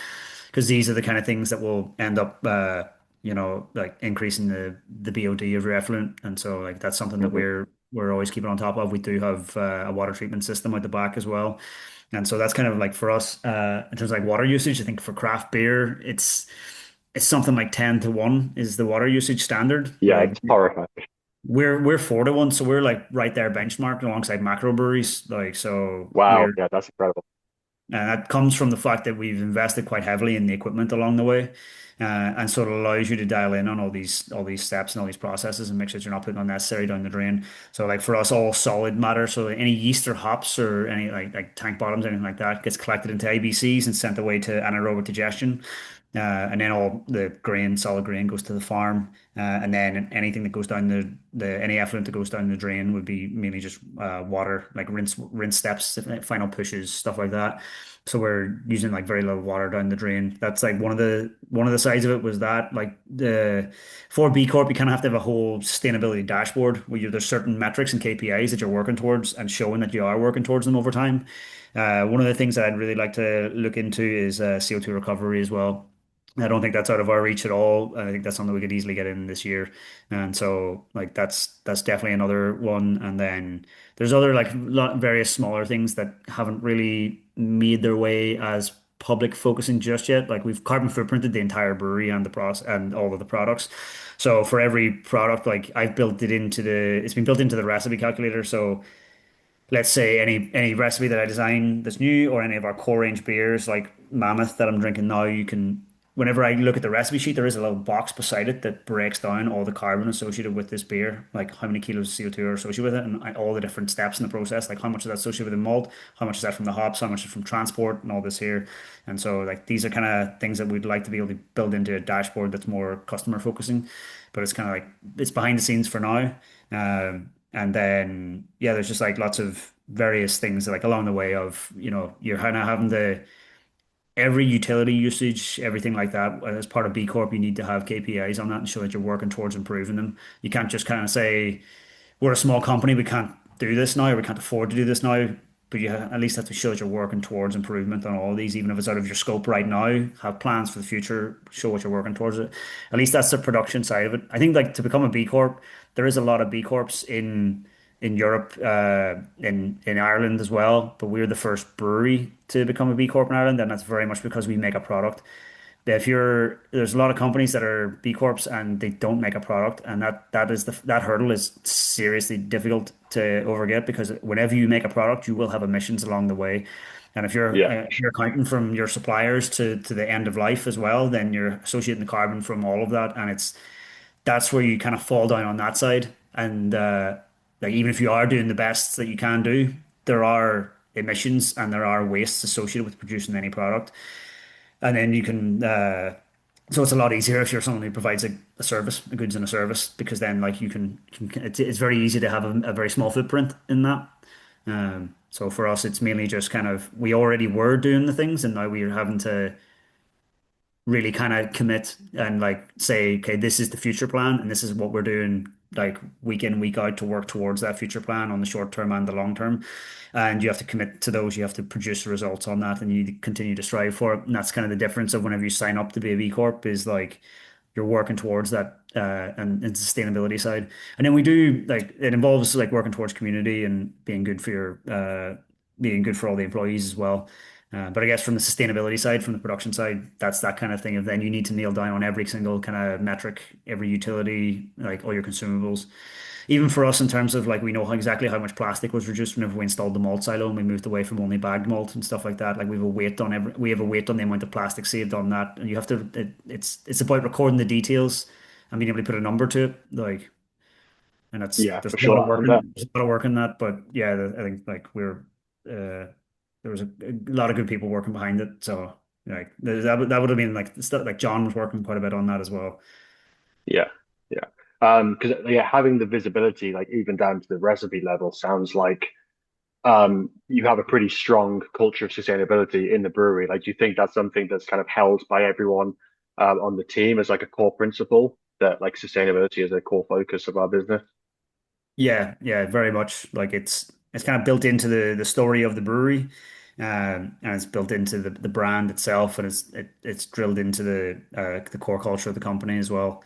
because these are the kind of things that will end up like increasing the BOD of your effluent. And so like that's something that Hmm. we're always keeping on top of. We do have a water treatment system at the back as well. And so that's kind of like for us, in terms of like water usage, I think for craft beer, it's something like 10 to 1 is the water usage standard. Yeah, Like it's horrifying. we're 4 to 1, so we're like right there benchmarked alongside macro breweries. Like so Wow. we're Yeah, that's incredible. and that comes from the fact that we've invested quite heavily in the equipment along the way. And so it allows you to dial in on all these steps and all these processes and make sure that you're not putting unnecessary down the drain. So like for us, all solid matter. So any yeast or hops or any like tank bottoms, anything like that gets collected into ABCs and sent away to anaerobic digestion. And then all the grain, solid grain goes to the farm. And then anything that goes down the any effluent that goes down the drain would be mainly just water, like rinse steps, final pushes, stuff like that. So we're using like very little water down the drain. That's like one of the sides of it was that like the for B Corp you kind of have to have a whole sustainability dashboard where there's certain metrics and KPIs that you're working towards and showing that you are working towards them over time. One of the things that I'd really like to look into is CO2 recovery as well. I don't think that's out of our reach at all. I think that's something we could easily get in this year. And so like that's definitely another one. And then there's other like various smaller things that haven't really made their way as public focusing just yet. Like we've carbon footprinted the entire brewery and the process and all of the products. So for every product, like I've built it into it's been built into the recipe calculator. So let's say any recipe that I design that's new or any of our core range beers like Mammoth that I'm drinking now, whenever I look at the recipe sheet, there is a little box beside it that breaks down all the carbon associated with this beer, like how many kilos of CO2 are associated with it, and all the different steps in the process, like how much is that associated with the malt, how much is that from the hops, how much is from transport, and all this here. And so, like, these are kind of things that we'd like to be able to build into a dashboard that's more customer focusing, but it's kind of like it's behind the scenes for now. And then, yeah, there's just like lots of various things like along the way of, you're kind of having the every utility usage, everything like that. As part of B Corp, you need to have KPIs on that and show that you're working towards improving them. You can't just kind of say, we're a small company, we can't do this now, or we can't afford to do this now. But you at least have to show that you're working towards improvement on all of these, even if it's out of your scope right now. Have plans for the future, show what you're working towards it. At least that's the production side of it. I think like to become a B Corp, there is a lot of B Corps in Europe, in Ireland as well. But we're the first brewery to become a B Corp in Ireland, and that's very much because we make a product. There's a lot of companies that are B Corps and they don't make a product, and that hurdle is seriously difficult to overget because whenever you make a product, you will have emissions along the way. And Yeah, if you're counting from your suppliers to the end of life as well, then you're associating the carbon from all of that, and that's where you kind of fall down on that side. And like even if you are doing the best that you can do, there are emissions and there are wastes associated with producing any product. And then you can, so it's a lot easier if you're someone who provides a service, a goods and a service, because then like it's very easy to have a very small footprint in that. So for us, it's mainly just kind of, we already were doing the things and now we're having to really kind of commit and like say, okay, this is the future plan and this is what we're doing like week in, week out to work towards that future plan on the short term and the long term. And you have to commit to those, you have to produce the results on that and you continue to strive for it. And that's kind of the difference of whenever you sign up to be a B Corp is like you're working towards that and sustainability side. And then we do like it involves like working towards community and being good for your being good for all the employees as well. But I guess from the sustainability side, from the production side, that's that kind of thing of then you need to nail down on every single kind of metric, every utility, like all your consumables. Even for us in terms of like we know exactly how much plastic was reduced whenever we installed the malt silo and we moved away from only bagged malt and stuff like that. Like we have a weight on the amount of plastic saved on that. And you have to it's about recording the details and being able to put a number to it. Like and that's yeah, there's for a lot of sure. work And in there's a lot of work in that. But yeah, I think like uh there was a lot of good people working behind it. So like that would have been like stuff like John was working quite a bit on that as well. yeah, yeah. Because yeah, having the visibility, like even down to the recipe level, sounds like you have a pretty strong culture of sustainability in the brewery. Like, do you think that's something that's kind of held by everyone on the team as like a core principle that like sustainability is a core focus of our business? Yeah, yeah, very much. Like it's kind of built into the story of the brewery, and it's built into the brand itself, and it's drilled into the core culture of the company as well.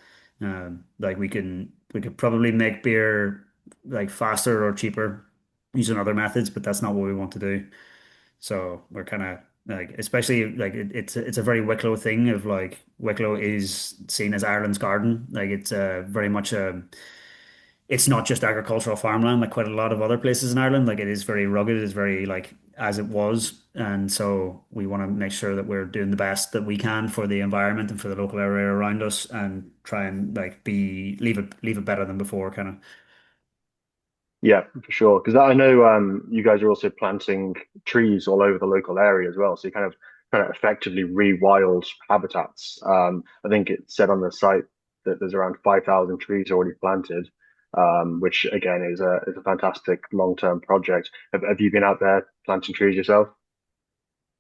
Like we could probably make beer like faster or cheaper using other methods, but that's not what we want to do. So we're kind of like, especially like it's a very Wicklow thing of like Wicklow is seen as Ireland's garden. Like it's very much a it's not just agricultural farmland like quite a lot of other places in Ireland. Like it is very rugged, it is very like as it was. And so we want to make sure that we're doing the best that we can for the environment and for the local area around us and try and like be leave it better than before kind of. Yeah, for sure. Because I know you guys are also planting trees all over the local area as well. So you kind of effectively rewild habitats. I think it said on the site that there's around 5,000 trees already planted, which again is a fantastic long-term project. Have you been out there planting trees yourself?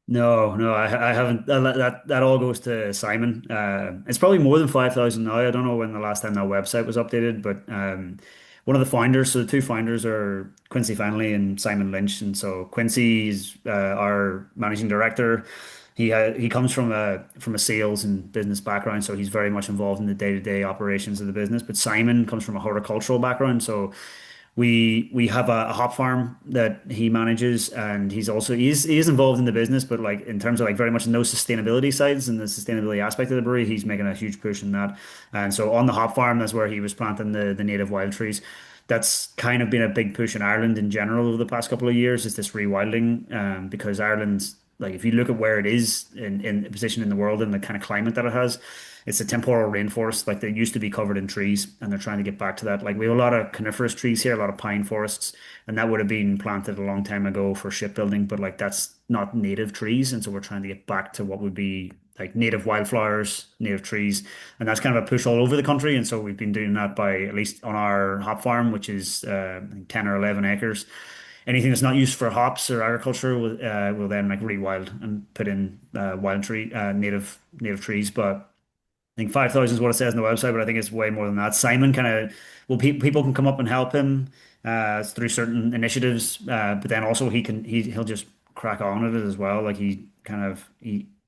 No, no, I haven't. That all goes to Simon. It's probably more than 5,000 now. I don't know when the last time that website was updated, but one of the founders, so the two founders are Quincy Fanley and Simon Lynch, and so Quincy's our managing director. He comes from a sales and business background, so he's very much involved in the day-to-day operations of the business. But Simon comes from a horticultural background, so we have a hop farm that he manages, and he is involved in the business, but like in terms of like very much in those sustainability sides and the sustainability aspect of the brewery, he's making a huge push in that. And so on the hop farm, that's where he was planting the native wild trees. That's kind of been a big push in Ireland in general over the past couple of years, is this rewilding, because Ireland's like if you look at where it is in position in the world and the kind of climate that it has, it's a temporal rainforest. Like they used to be covered in trees, and they're trying to get back to that. Like we have a lot of coniferous trees here, a lot of pine forests, and that would have been planted a long time ago for shipbuilding, but like that's not native trees, and so we're trying to get back to what would be like native wildflowers, native trees, and that's kind of a push all over the country. And so we've been doing that by at least on our hop farm, which is I think 10 or 11 acres. Anything that's not used for hops or agriculture will then like rewild and put in wild tree native trees. But I think 5,000 is what it says on the website, but I think it's way more than that. Simon kind of, well, people can come up and help him through certain initiatives, but then also he'll just crack on at it as well. Like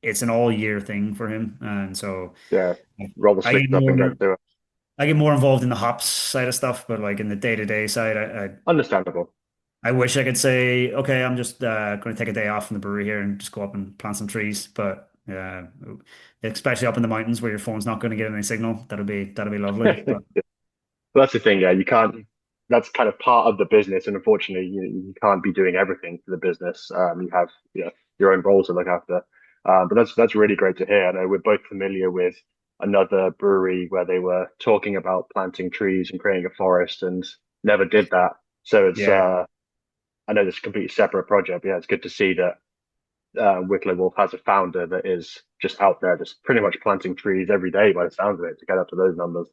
it's an all year thing for him, and so Yeah, roll the I get sleeves up and get more to it. I get more involved in the hops side of stuff, but like in the day-to-day side, Understandable. I wish I could say, okay, I'm just going to take a day off from the brewery here and just go up and plant some trees. But especially up in the mountains where your phone's not going to get any signal, that'll be lovely. But But that's the thing, yeah. You can't. That's kind of part of the business, and unfortunately, you can't be doing everything for the business. You have, your own roles to look after. But that's really great to hear. I know we're both familiar with another brewery where they were talking about planting trees and creating a forest, and never did that. So it's yeah, I know it's a completely separate project. But yeah, it's good to see that Wicklow Wolf has a founder that is just out there, just pretty much planting trees every day by the sounds of it to get up to those numbers.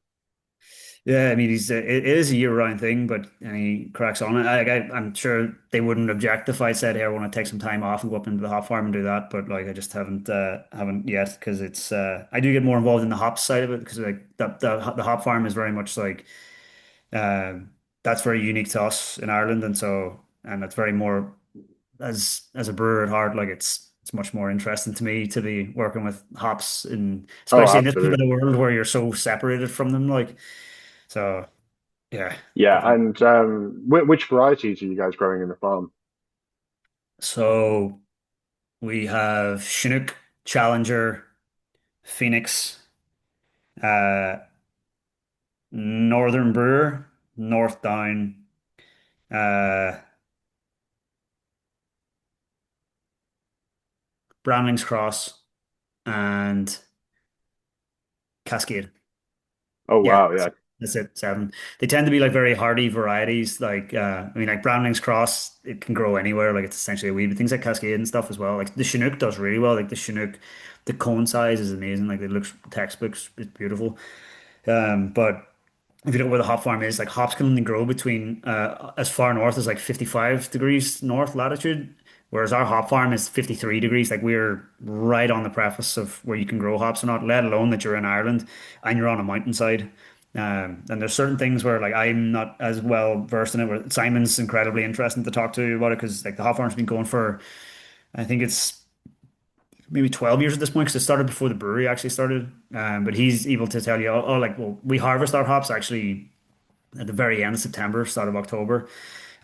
yeah. I mean, it is a year-round thing, but and he cracks on it. I'm sure they wouldn't object if I said, "Hey, I want to take some time off and go up into the hop farm and do that." But like, I just haven't yet because it's I do get more involved in the hops side of it because like the hop farm is very much like. Um, that's very unique to us in Ireland, and so and that's very more as a brewer at heart, like it's much more interesting to me to be working with hops, and Oh, especially in this part of absolutely. the world where you're so separated from them. Like so, yeah, Yeah, definitely. and which varieties are you guys growing in the farm? So we have Chinook, Challenger, Phoenix, uh, Northern Brewer, North Down, uh, Brownling's Cross, and Cascade. Oh, Yeah, wow, yeah. that's it, seven. They tend to be like very hardy varieties. Like I mean, like Brownling's Cross, it can grow anywhere. Like it's essentially a weed. But things like Cascade and stuff as well. Like the Chinook does really well. Like the Chinook, the cone size is amazing. Like it looks textbooks. It's beautiful. But if you look where the hop farm is, like hops can only grow between as far north as like 55 degrees north latitude, whereas our hop farm is 53 degrees. Like we're right on the preface of where you can grow hops or not, let alone that you're in Ireland and you're on a mountainside. And there's certain things where like I'm not as well versed in it. Where Simon's incredibly interesting to talk to about it because like the hop farm's been going for I think it's maybe 12 years at this point because it started before the brewery actually started. But he's able to tell you, oh, like, well, we harvest our hops actually at the very end of September, start of October.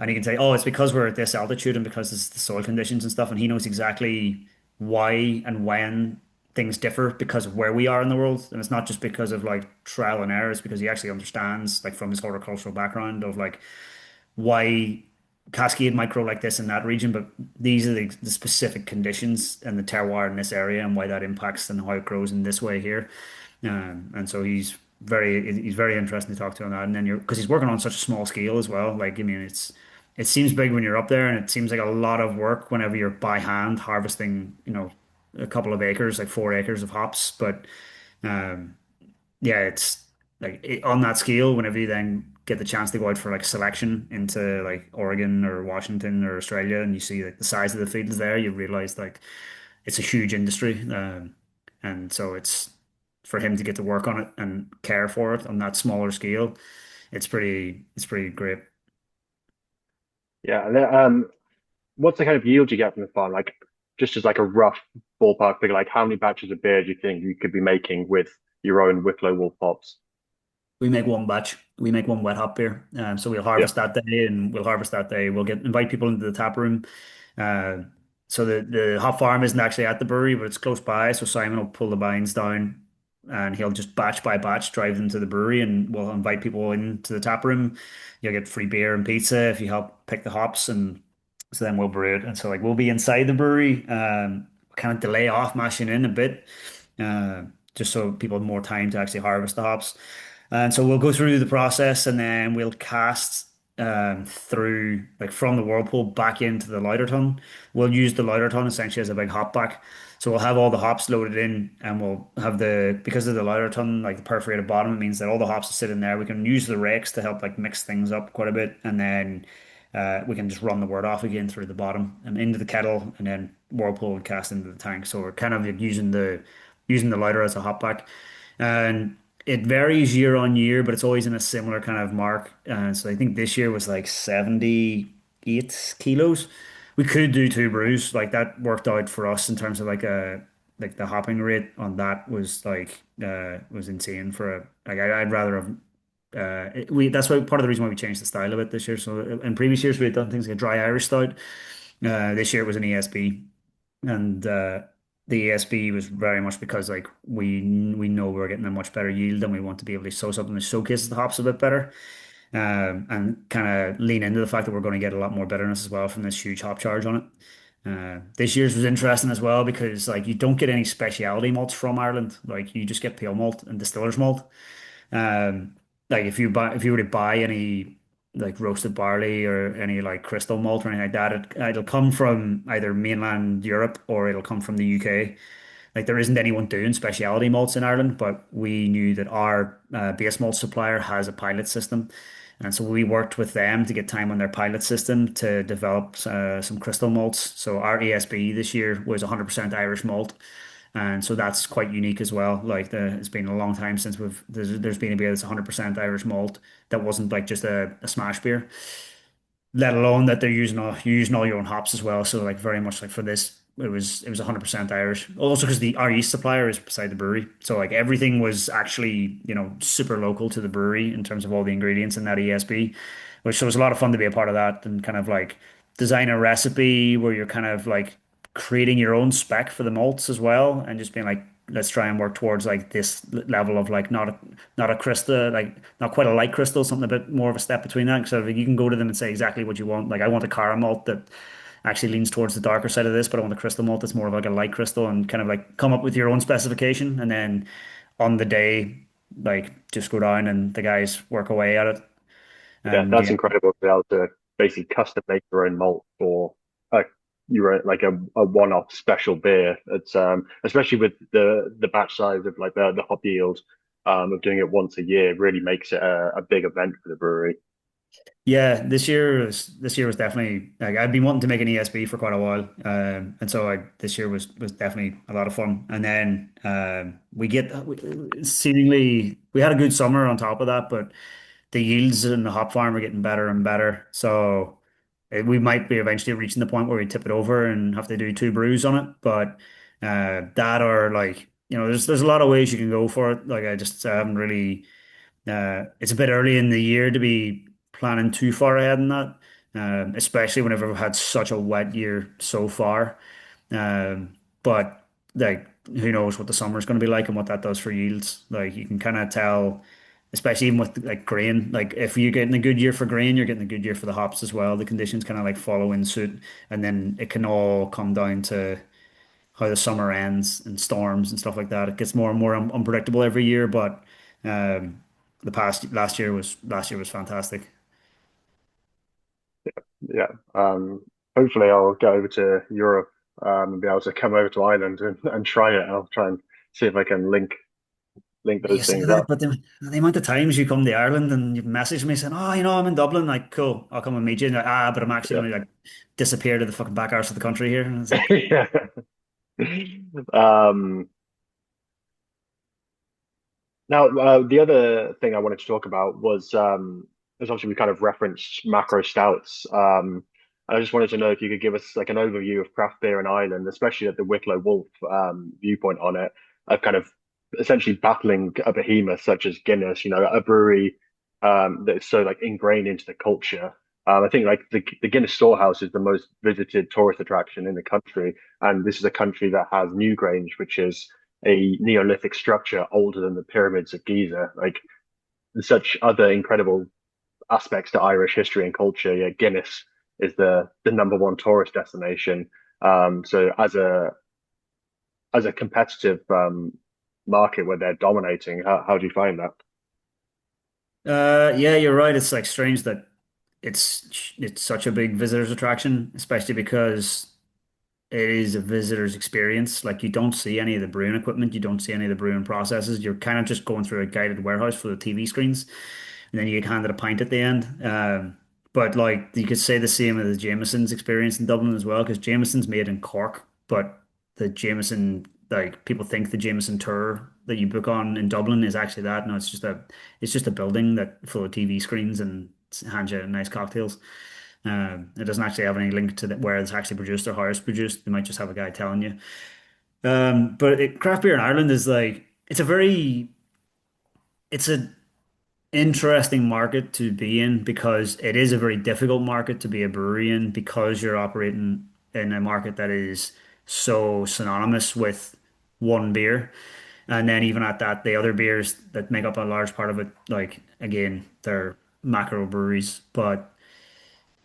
And he can say, oh, it's because we're at this altitude and because it's the soil conditions and stuff. And he knows exactly why and when things differ because of where we are in the world. And it's not just because of like trial and error, it's because he actually understands, like, from his horticultural background of like why Cascade might grow like this in that region, but these are the specific conditions and the terroir in this area and why that impacts and how it grows in this way here. And so he's very interesting to talk to on that. And then you're because he's working on such a small scale as well. Like I mean, it seems big when you're up there, and it seems like a lot of work whenever you're by hand harvesting, a couple of acres, like 4 acres of hops. But um, yeah, it's like on that scale, whenever you then get the chance to go out for like selection into like Oregon or Washington or Australia, and you see like the size of the fields there, you realize like it's a huge industry. And so it's for him to get to work on it and care for it on that smaller scale, it's pretty great. Yeah, and then, what's the kind of yield you get from the farm? Like, just as like a rough ballpark figure, like how many batches of beer do you think you could be making with your own Wicklow Wolf hops? We make one batch. We make one wet hop beer. So we'll Yeah. harvest that day, and we'll harvest that day. We'll get invite people into the tap room. Uh, so the hop farm isn't actually at the brewery, but it's close by. So Simon will pull the bines down, and he'll just batch by batch drive them to the brewery, and we'll invite people into the tap room. You'll get free beer and pizza if you help pick the hops, and So then we'll brew it. And so like we'll be inside the brewery, kind of delay off mashing in a bit, uh, just so people have more time to actually harvest the hops. And so we'll go through the process and then we'll cast through like from the whirlpool back into the lighter tun. We'll use the lighter tun essentially as a big hop back. So we'll have all the hops loaded in and we'll have because of the lighter tun, like the perforated bottom, it means that all the hops will sit in there. We can use the rakes to help like mix things up quite a bit. And then we can just run the wort off again through the bottom and into the kettle and then whirlpool and cast into the tank. So we're kind of like using the lighter as a hop back. And it varies year on year, but it's always in a similar kind of mark. So I think this year was like 78 kilos. We could do two brews. Like that worked out for us in terms of like the hopping rate on that was was insane for a like I'd rather have we that's why part of the reason why we changed the style of it this year. So in previous years we had done things like a dry Irish stout. This year it was an ESB, and the ESB was very much because like we know we're getting a much better yield, and we want to be able to sow something that showcases the hops a bit better, and kind of lean into the fact that we're going to get a lot more bitterness as well from this huge hop charge on it. This year's was interesting as well because like you don't get any specialty malts from Ireland. Like you just get pale malt and distiller's malt. Um, like if you were to buy any like roasted barley or any like crystal malt or anything like that, it'll come from either mainland Europe or it'll come from the UK. Like there isn't anyone doing specialty malts in Ireland, but we knew that our base malt supplier has a pilot system. And so we worked with them to get time on their pilot system to develop some crystal malts. So our ESB this year was 100% Irish malt. And so that's quite unique as well. It's been a long time since there's been a beer that's 100% Irish malt that wasn't like just a smash beer, let alone that you're using all your own hops as well. So like very much like for this, it was 100% Irish. Also because the our yeast supplier is beside the brewery, so like everything was actually super local to the brewery in terms of all the ingredients in that ESB, which so it was a lot of fun to be a part of that and kind of like design a recipe where you're kind of like creating your own spec for the malts as well and just being like let's try and work towards like this level of like not a crystal, like not quite a light crystal, something a bit more of a step between that. So like, you can go to them and say exactly what you want. Like I want a caramel malt that actually leans towards the darker side of this, but I want a crystal malt that's more of like a light crystal and kind of like come up with your own specification. And then on the day, like just go down and the guys work away at it. Yeah, And that's yeah, incredible to be able to basically custom make your own malt for a like a one-off special beer. It's especially with the batch size of like the hop yield of doing it once a year really makes it a big event for the brewery. yeah, this year was definitely like I've been wanting to make an ESB for quite a while, and so this year was definitely a lot of fun. And then seemingly we had a good summer on top of that, but the yields in the hop farm are getting better and better. So we might be eventually reaching the point where we tip it over and have to do two brews on it. But that or like there's a lot of ways you can go for it. Like I haven't really. It's a bit early in the year to be planning too far ahead in that, especially whenever we've had such a wet year so far. But like, who knows what the summer is going to be like and what that does for yields? Like, you can kind of tell, especially even with like grain. Like, if you're getting a good year for grain, you're getting a good year for the hops as well. The conditions kind of like follow in suit, and then it can all come down to how the summer ends and storms and stuff like that. It gets more and more unpredictable every year, but um, the past last year was fantastic. Yeah. Hopefully I'll go over to Europe and be able to come over to Ireland and try it. I'll try and see if I can link You those say things that, up. but the amount of times you come to Ireland and you message me saying, "Oh, I'm in Dublin," like, cool, I'll come and meet you. And you're like, but I'm actually Yeah. going to like disappear to the fucking back arse of the country here. And it's like, Yeah. Um, Now, the other thing I wanted to talk about was obviously we kind of referenced macro stouts. I just wanted to know if you could give us like an overview of craft beer in Ireland, especially at the Wicklow Wolf viewpoint on it, of kind of essentially battling a behemoth such as Guinness, a brewery that is so like ingrained into the culture. I think like the Guinness Storehouse is the most visited tourist attraction in the country, and this is a country that has Newgrange, which is a Neolithic structure older than the pyramids of Giza. Like such other incredible aspects to Irish history and culture. Yeah, Guinness. is the number one tourist destination. So as a competitive market where they're dominating, how do you find that? Yeah, you're right. It's like strange that it's such a big visitors attraction, especially because it is a visitor's experience. Like you don't see any of the brewing equipment, you don't see any of the brewing processes. You're kind of just going through a guided warehouse for the TV screens, and then you get handed a pint at the end. But like you could say the same of the Jameson's experience in Dublin as well, because Jameson's made in Cork, but the Jameson, like people think the Jameson tour that you book on in Dublin is actually that. No, it's just a building that full of TV screens and hands you nice cocktails. It doesn't actually have any link to where it's actually produced or how it's produced. They might just have a guy telling you. Craft beer in Ireland is like it's a interesting market to be in because it is a very difficult market to be a brewery in because you're operating in a market that is so synonymous with one beer. And then even at that, the other beers that make up a large part of it, like again, they're macro breweries. But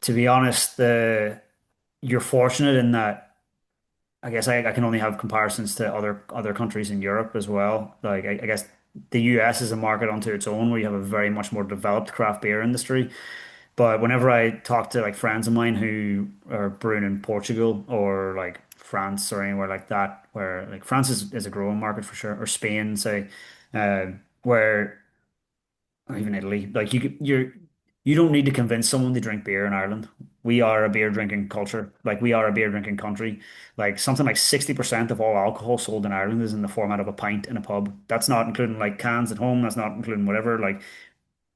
to be honest, the you're fortunate in that I guess I can only have comparisons to other countries in Europe as well. Like I guess the US is a market unto its own where you have a very much more developed craft beer industry. But whenever I talk to like friends of mine who are brewing in Portugal or like France or anywhere like that, where like France is a growing market for sure, or Spain, say, uh, where or even Italy. Like you don't need to convince someone to drink beer in Ireland. We are a beer drinking culture. Like we are a beer drinking country. Like something like 60% of all alcohol sold in Ireland is in the format of a pint in a pub. That's not including like cans at home. That's not including whatever. Like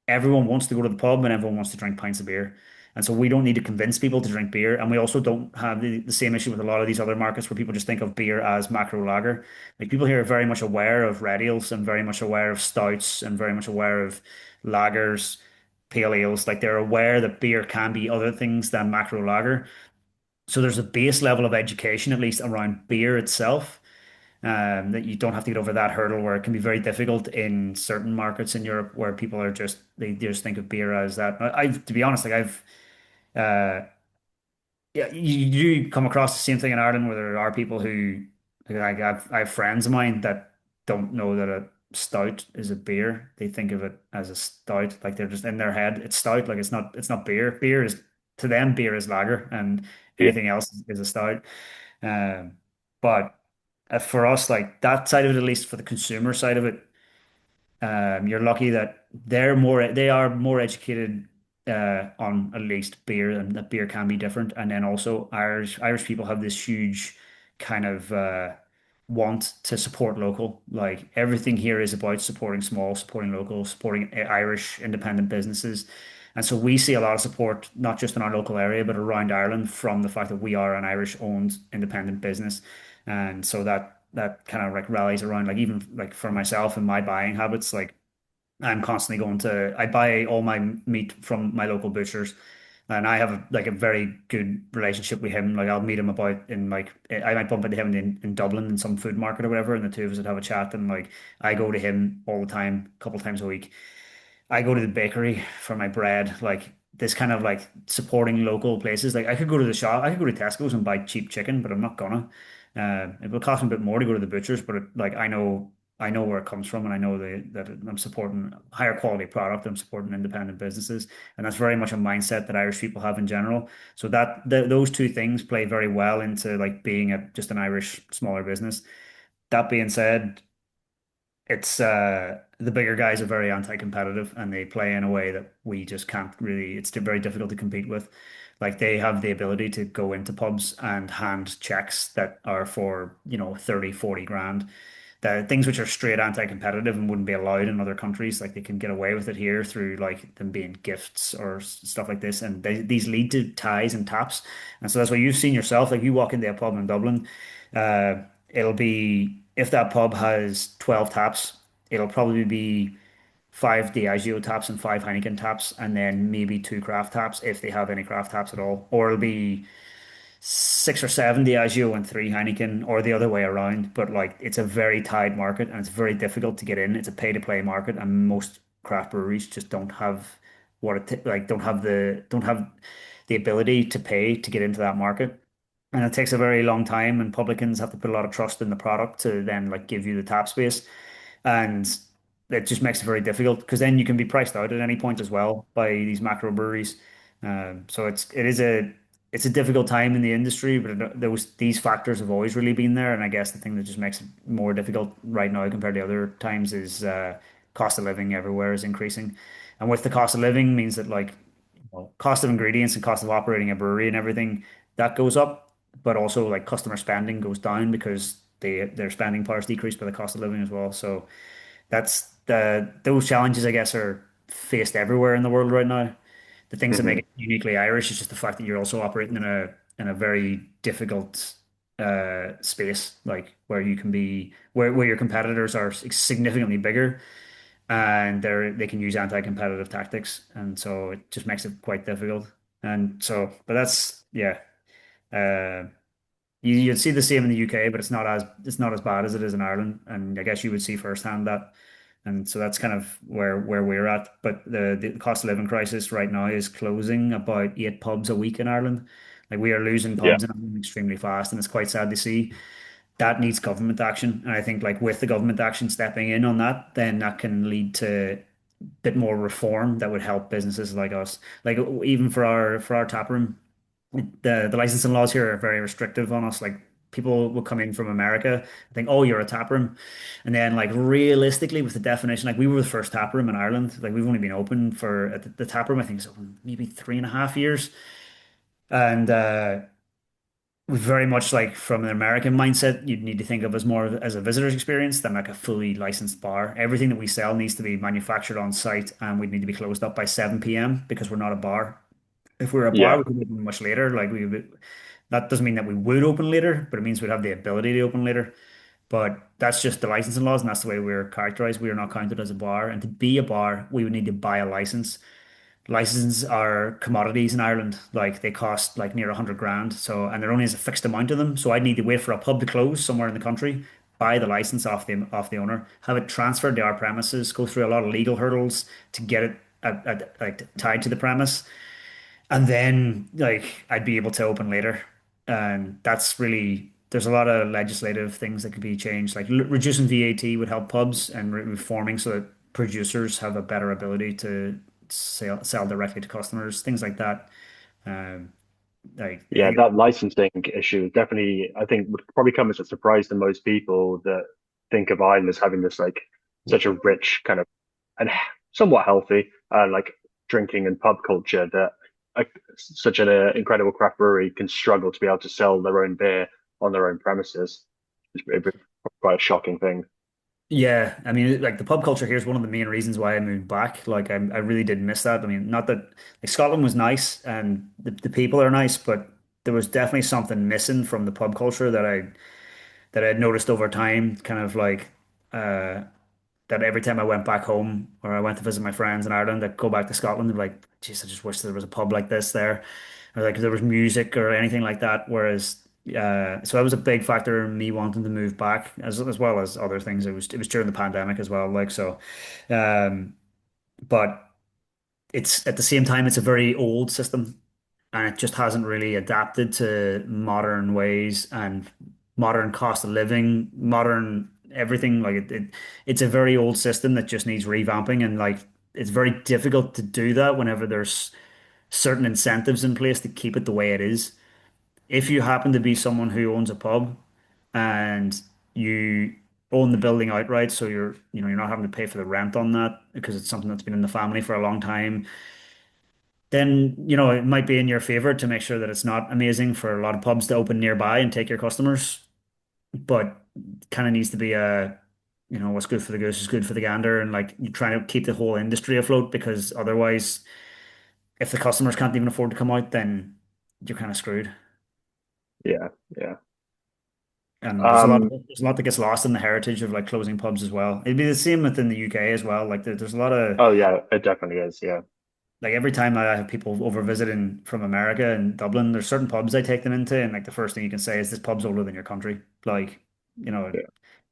everyone wants to go to the pub and everyone wants to drink pints of beer. And so we don't need to convince people to drink beer. And we also don't have the same issue with a lot of these other markets where people just think of beer as macro lager. Like people here are very much aware of red ales and very much aware of stouts and very much aware of lagers, pale ales. Like they're aware that beer can be other things than macro lager. So there's a base level of education, at least around beer itself, that you don't have to get over that hurdle where it can be very difficult in certain markets in Europe where people are just they just think of beer as that. I've to be honest, like I've uh yeah, you do come across the same thing in Ireland where there are people who like I have friends of mine that don't know that a stout is a beer. They think of it as a stout, like they're just in their head it's stout, like it's not beer. Beer is to them beer is lager and Yeah, anything else is a stout. Um, but for us, like that side of it, at least for the consumer side of it, you're lucky that they are more educated on at least beer and that beer can be different. And then also Irish people have this huge kind of want to support local. Like everything here is about supporting small, supporting local, supporting Irish independent businesses. And so we see a lot of support, not just in our local area, but around Ireland from the fact that we are an Irish owned independent business. And so that kind of like rallies around like even like for myself and my buying habits, like I'm constantly going to I buy all my meat from my local butchers and I have like a very good relationship with him. Like I'll meet him about in like I might bump into him in Dublin in some food market or whatever, and the two of us would have a chat and like I go to him all the time, a couple times a week. I go to the bakery for my bread, like this kind of like supporting local places. Like I could go to the shop, I could go to Tesco's and buy cheap chicken, but I'm not gonna. It will cost me a bit more to go to the butcher's, but like I know where it comes from, and I know that I'm supporting higher quality product. I'm supporting independent businesses, and that's very much a mindset that Irish people have in general. So those two things play very well into like being just an Irish smaller business. That being said, it's the bigger guys are very anti-competitive and they play in a way that we just can't really it's very difficult to compete with. Like they have the ability to go into pubs and hand checks that are for, 30, 40 grand. The things which are straight anti-competitive and wouldn't be allowed in other countries, like they can get away with it here through like them being gifts or stuff like this. And these lead to ties and taps. And so that's what you've seen yourself. Like you walk into a pub in Dublin, it'll be if that pub has 12 taps, it'll probably be five Diageo taps and five Heineken taps, and then maybe two craft taps if they have any craft taps at all. Or it'll be six or seven Diageo and three Heineken, or the other way around. But like it's a very tied market and it's very difficult to get in. It's a pay to play market, and most craft breweries just don't have what it like don't have the ability to pay to get into that market. And it takes a very long time, and publicans have to put a lot of trust in the product to then like give you the tap space. And it just makes it very difficult because then you can be priced out at any point as well by these macro breweries. So it's a difficult time in the industry, but these factors have always really been there. And I guess the thing that just makes it more difficult right now compared to other times is cost of living everywhere is increasing. And with the cost of living means that like cost of ingredients and cost of operating a brewery and everything that goes up, but also like customer spending goes down because their spending power is decreased by the cost of living as well. So that's those challenges I guess are faced everywhere in the world right now. The things that make Hmm. it uniquely Irish is just the fact that you're also operating in a very difficult space, like where you can be where your competitors are significantly bigger and they can use anti-competitive tactics, and so it just makes it quite difficult. And so, but that's yeah. Uh, you'd see the same in the UK, but it's not as bad as it is in Ireland. And I guess you would see firsthand that. And so that's kind of where we're at. But the cost of living crisis right now is closing about 8 pubs a week in Ireland. Like we are losing Yeah, pubs in Ireland extremely fast, and it's quite sad to see. That needs government action. And I think like with the government action stepping in on that, then that can lead to a bit more reform that would help businesses like us. Like even for our tap room the licensing laws here are very restrictive on us. Like people will come in from America and think, oh, you're a tap room. And then like realistically with the definition, like we were the first tap room in Ireland. Like we've only been open for the tap room, I think it's maybe 3.5 years. And very much like from an American mindset, you'd need to think of as more as a visitor's experience than like a fully licensed bar. Everything that we sell needs to be manufactured on site and we'd need to be closed up by 7 p.m. because we're not a bar. If we were a bar, yeah, we could open much later. Like we would, that doesn't mean that we would open later, but it means we'd have the ability to open later. But that's just the licensing laws, and that's the way we're characterized. We are not counted as a bar, and to be a bar, we would need to buy a license. Licenses are commodities in Ireland, like they cost like near 100 grand. So, and there only is a fixed amount of them. So I'd need to wait for a pub to close somewhere in the country, buy the license off the owner, have it transferred to our premises, go through a lot of legal hurdles to get it like tied to the premise and then like I'd be able to open later. And that's really there's a lot of legislative things that could be changed. Like reducing VAT would help pubs and reforming so that producers have a better ability to sell directly to customers, things like that. Um, like yeah. That licensing issue is definitely, I think, would probably come as a surprise to most people that think of Ireland as having this like such a rich kind of and somewhat healthy like drinking and pub culture that such an incredible craft brewery can struggle to be able to sell their own beer on their own premises. It's quite a shocking thing. Yeah, I mean, like the pub culture here is one of the main reasons why I moved back. Like, I really did miss that. I mean, not that like Scotland was nice and the people are nice, but there was definitely something missing from the pub culture that I had noticed over time. Kind of like uh, that every time I went back home or I went to visit my friends in Ireland, I'd go back to Scotland and be like, geez, I just wish there was a pub like this there, or like there was music or anything like that. Whereas, so that was a big factor in me wanting to move back, as well as other things. It was during the pandemic as well, like so. Um, but it's at the same time, it's a very old system and it just hasn't really adapted to modern ways and modern cost of living, modern everything. Like it's a very old system that just needs revamping, and like it's very difficult to do that whenever there's certain incentives in place to keep it the way it is. If you happen to be someone who owns a pub and you own the building outright, so you're not having to pay for the rent on that because it's something that's been in the family for a long time, then it might be in your favor to make sure that it's not amazing for a lot of pubs to open nearby and take your customers, but kind of needs to be what's good for the goose is good for the gander, and like you're trying to keep the whole industry afloat because otherwise, if the customers can't even afford to come out, then you're kind of screwed. Yeah, yeah. And Um, there's a lot that gets lost in the heritage of like closing pubs as well. It'd be the same within the UK as well. Like there's a lot of oh yeah, it definitely is. Yeah, like every time I have people over visiting from America and Dublin, there's certain pubs I take them into, and like the first thing you can say is this pub's older than your country. Like, you know, yeah,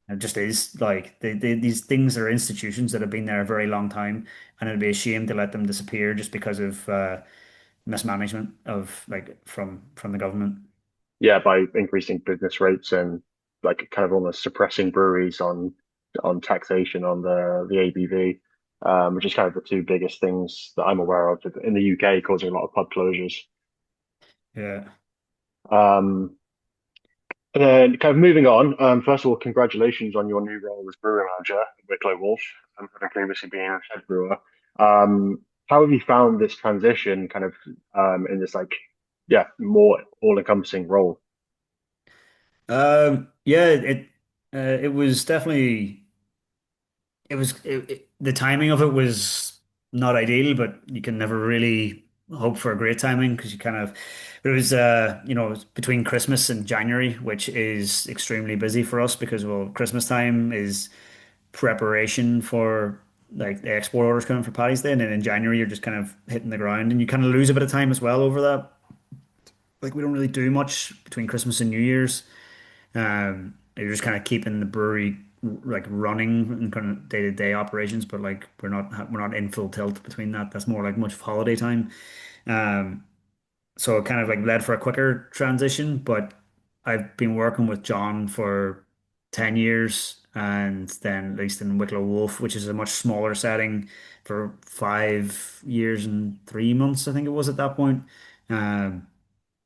it just is. Like these things are institutions that have been there a very long time, and it'd be a shame to let them disappear just because of mismanagement of like from the government. Yeah, by increasing business rates and like kind of almost suppressing breweries on taxation on the ABV, which is kind of the two biggest things that I'm aware of in the UK, causing a lot of pub closures. Yeah. Um, and then kind of moving on, first of all, congratulations on your new role as brewer manager at Wicklow Wolf, having previously been a head brewer. How have you found this transition kind of in this like, yeah, more all-encompassing role? Yeah, it was definitely the timing of it was not ideal, but you can never really hope for a great timing because you kind of it was it was between Christmas and January, which is extremely busy for us because well, Christmas time is preparation for like the export orders coming for Paddy's Day, and then in January you're just kind of hitting the ground, and you kind of lose a bit of time as well over that. Like we don't really do much between Christmas and New Year's. You're just kind of keeping the brewery like running and kind of day-to-day operations, but like we're not in full tilt between that. That's more like much of holiday time. Um, so it kind of like led for a quicker transition, but I've been working with John for 10 years and then at least in Wicklow Wolf, which is a much smaller setting for 5 years and 3 months, I think it was at that point. Um,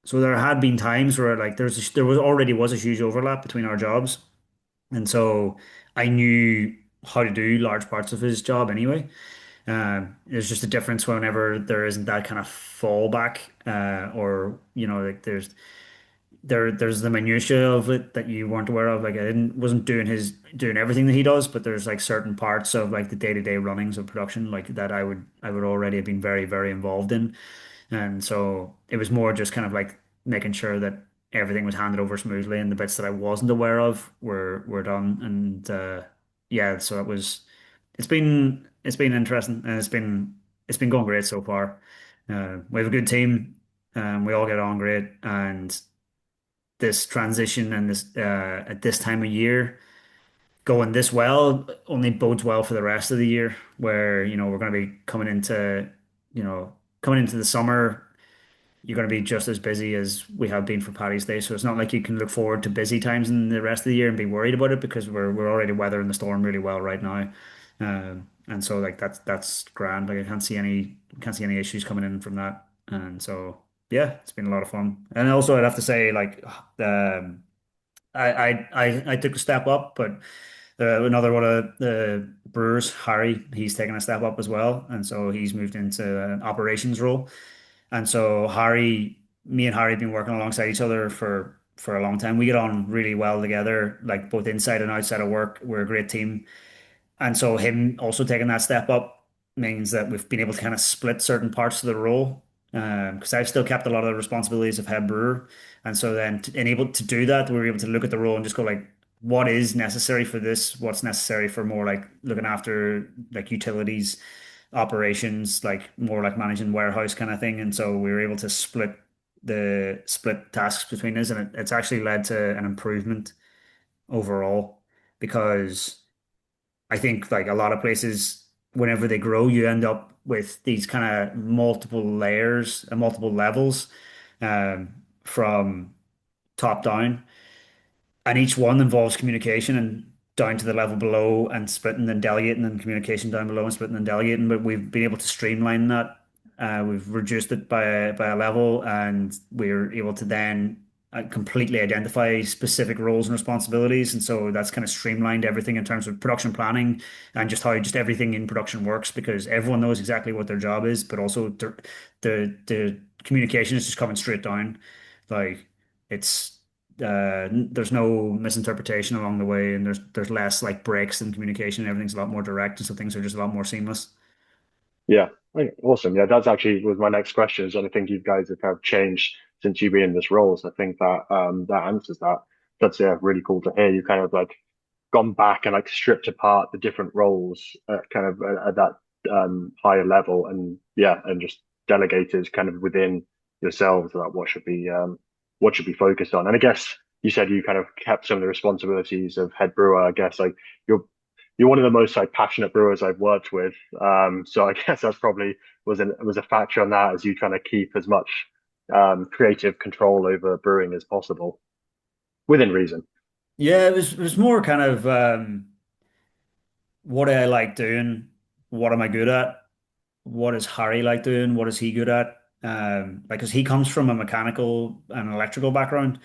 so there had been times where like there was already was a huge overlap between our jobs. And so I knew how to do large parts of his job anyway. There's just a difference whenever there isn't that kind of fallback, or like there's the minutiae of it that you weren't aware of. Like I didn't wasn't doing everything that he does, but there's like certain parts of like the day-to-day runnings of production like that I would already have been very, very involved in. And so it was more just kind of like making sure that everything was handed over smoothly and the bits that I wasn't aware of were done. And yeah, so it's been interesting and it's been going great so far. We have a good team, we all get on great, and this transition and this at this time of year going this well only bodes well for the rest of the year where we're going to be you know coming into the summer. You're going to be just as busy as we have been for Paddy's Day. So it's not like you can look forward to busy times in the rest of the year and be worried about it because we're already weathering the storm really well right now. And so like that's grand. Like I can't see any issues coming in from that. And so yeah, it's been a lot of fun. And also I'd have to say like I took a step up, but another one of the brewers, Harry, he's taken a step up as well, and so he's moved into an operations role. And so me and Harry have been working alongside each other for a long time. We get on really well together, like both inside and outside of work. We're a great team. And so him also taking that step up means that we've been able to kind of split certain parts of the role. Because I've still kept a lot of the responsibilities of head brewer. And so then and able to do that, we were able to look at the role and just go like, what is necessary for this? What's necessary for more like looking after like utilities, operations, like more like managing warehouse kind of thing. And so we were able to split tasks between us, and it's actually led to an improvement overall because I think like a lot of places, whenever they grow, you end up with these kind of multiple layers and multiple levels from top down. And each one involves communication and down to the level below and splitting and delegating and communication down below and splitting and delegating. But we've been able to streamline that. We've reduced it by a level, and we're able to then completely identify specific roles and responsibilities. And so that's kind of streamlined everything in terms of production planning and just how just everything in production works because everyone knows exactly what their job is, but also the communication is just coming straight down. Like it's there's no misinterpretation along the way, and there's less like breaks in communication. Everything's a lot more direct, and so things are just a lot more seamless. Yeah, awesome. Yeah, that's actually was my next question. Is anything you guys have kind of changed since you've been in this role? So I think that that answers that. That's yeah, really cool to hear. You kind of like gone back and like stripped apart the different roles kind of at that higher level, and yeah, and just delegated kind of within yourselves about what should be focused on. And I guess you said you kind of kept some of the responsibilities of head brewer. I guess like you're you're one of the most like passionate brewers I've worked with. So I guess that's probably was a factor on that as you trying to keep as much creative control over brewing as possible within reason. Yeah, it was more kind of what do I like doing? What am I good at? What does Harry like doing? What is he good at? Like, because he comes from a mechanical and electrical background.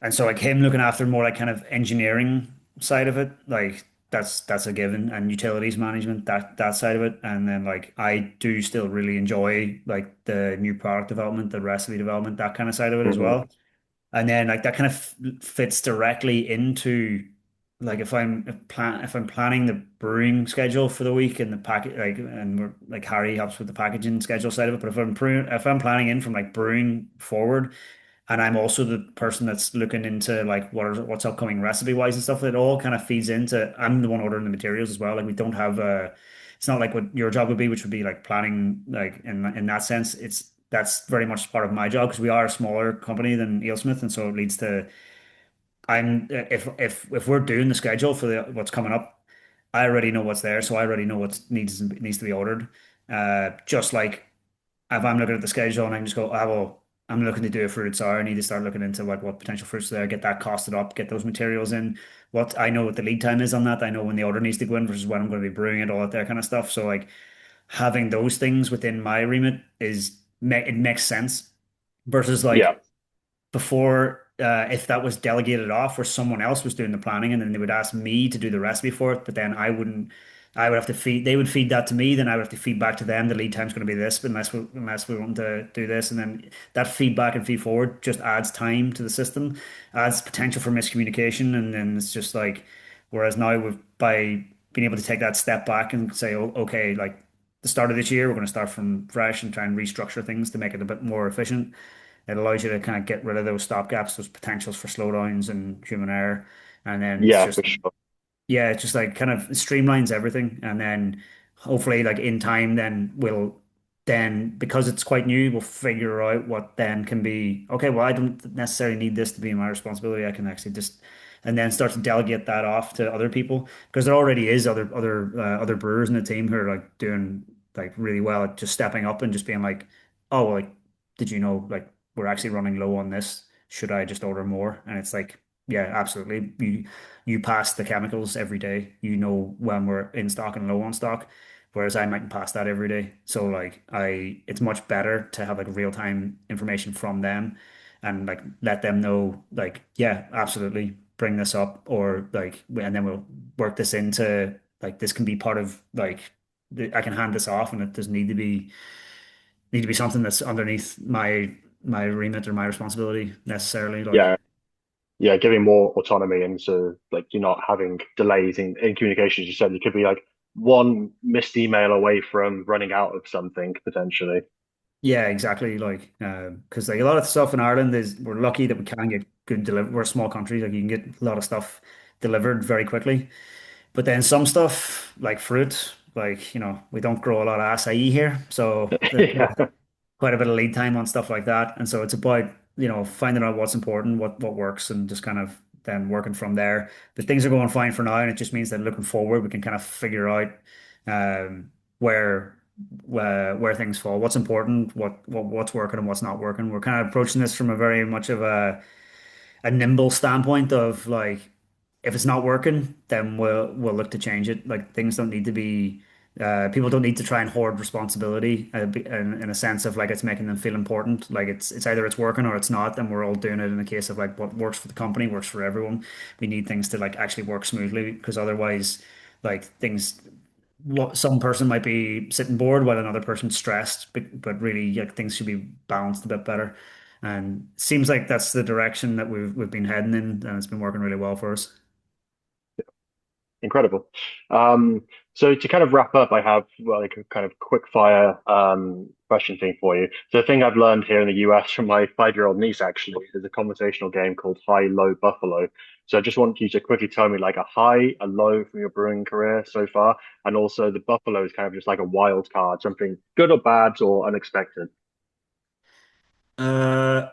And so like him looking after more like kind of engineering side of it, like that's a given, and utilities management, that side of it. And then like I do still really enjoy like the new product development, the recipe development, that kind of side of it as Hmm. well. And then like that kind of fits directly into like if I'm planning the brewing schedule for the week and the packet like and we're like Harry helps with the packaging schedule side of it. But if I'm planning in from like brewing forward, and I'm also the person that's looking into like what's upcoming recipe wise and stuff, it all kind of feeds into I'm the one ordering the materials as well. Like we don't have it's not like what your job would be, which would be like planning like in that sense. That's very much part of my job because we are a smaller company than Alesmith, and so it leads to I'm if we're doing the schedule for what's coming up, I already know what's there, so I already know what needs to be ordered. Just like if I'm looking at the schedule and I can just go, ah, well, I'm looking to do a fruit sour. I need to start looking into like what potential fruits are there, get that costed up, get those materials in. What I know what the lead time is on that. I know when the order needs to go in versus when I'm going to be brewing it, all that there kind of stuff. So like having those things within my remit it makes sense versus Yeah, like before if that was delegated off where someone else was doing the planning and then they would ask me to do the recipe for it, but then I would have to feed they would feed that to me, then I would have to feed back to them the lead time's going to be this unless we want to do this, and then that feedback and feed forward just adds time to the system, adds potential for miscommunication, and then it's just like whereas now we've by being able to take that step back and say, oh, okay, like the start of this year we're going to start from fresh and try and restructure things to make it a bit more efficient. It allows you to kind of get rid of those stopgaps, those potentials for slowdowns and human error. And then it's yeah, just, for sure. yeah, it's just like kind of streamlines everything. And then hopefully, like in time, then because it's quite new, we'll figure out what then can be, okay, well, I don't necessarily need this to be my responsibility. I can actually just, and then start to delegate that off to other people because there already is other brewers in the team who are like doing like really well at just stepping up and just being like, oh, well, like, did you know, like, we're actually running low on this. Should I just order more? And it's like, yeah, absolutely. You pass the chemicals every day. You know when we're in stock and low on stock, whereas I mightn't pass that every day. So like it's much better to have like real time information from them and like let them know like, yeah, absolutely bring this up or like and then we'll work this into like this can be part of like I can hand this off and it doesn't need to be something that's underneath my remit or my responsibility necessarily. Like, Yeah, yeah, giving more autonomy and so like you're not having delays in communications. You said you could be like one missed email away from running out of something potentially. yeah, exactly. Like, because like a lot of stuff in Ireland is we're lucky that we can get good deliver. We're a small country, like you can get a lot of stuff delivered very quickly. But then some stuff like fruit, like we don't grow a lot of acai here, so there's Yeah, quite a bit of lead time on stuff like that. And so it's about, finding out what's important, what works, and just kind of then working from there. But things are going fine for now, and it just means that looking forward, we can kind of figure out um, where where things fall, what's important, what's working and what's not working. We're kind of approaching this from a very much of a nimble standpoint of like if it's not working, then we'll look to change it. Like things don't need to be people don't need to try and hoard responsibility in a sense of like it's making them feel important. Like it's either it's working or it's not, and we're all doing it in a case of like what works for the company works for everyone. We need things to like actually work smoothly because otherwise, like things what some person might be sitting bored while another person's stressed, but really like things should be balanced a bit better. And it seems like that's the direction that we've been heading in, and it's been working really well for us. incredible. Um, so to kind of wrap up, I have well, like a kind of quick fire question thing for you. So the thing I've learned here in the US from my 5-year-old niece actually is a conversational game called High Low Buffalo. So I just want you to quickly tell me like a high, a low from your brewing career so far, and also the buffalo is kind of just like a wild card, something good or bad or unexpected. Uh,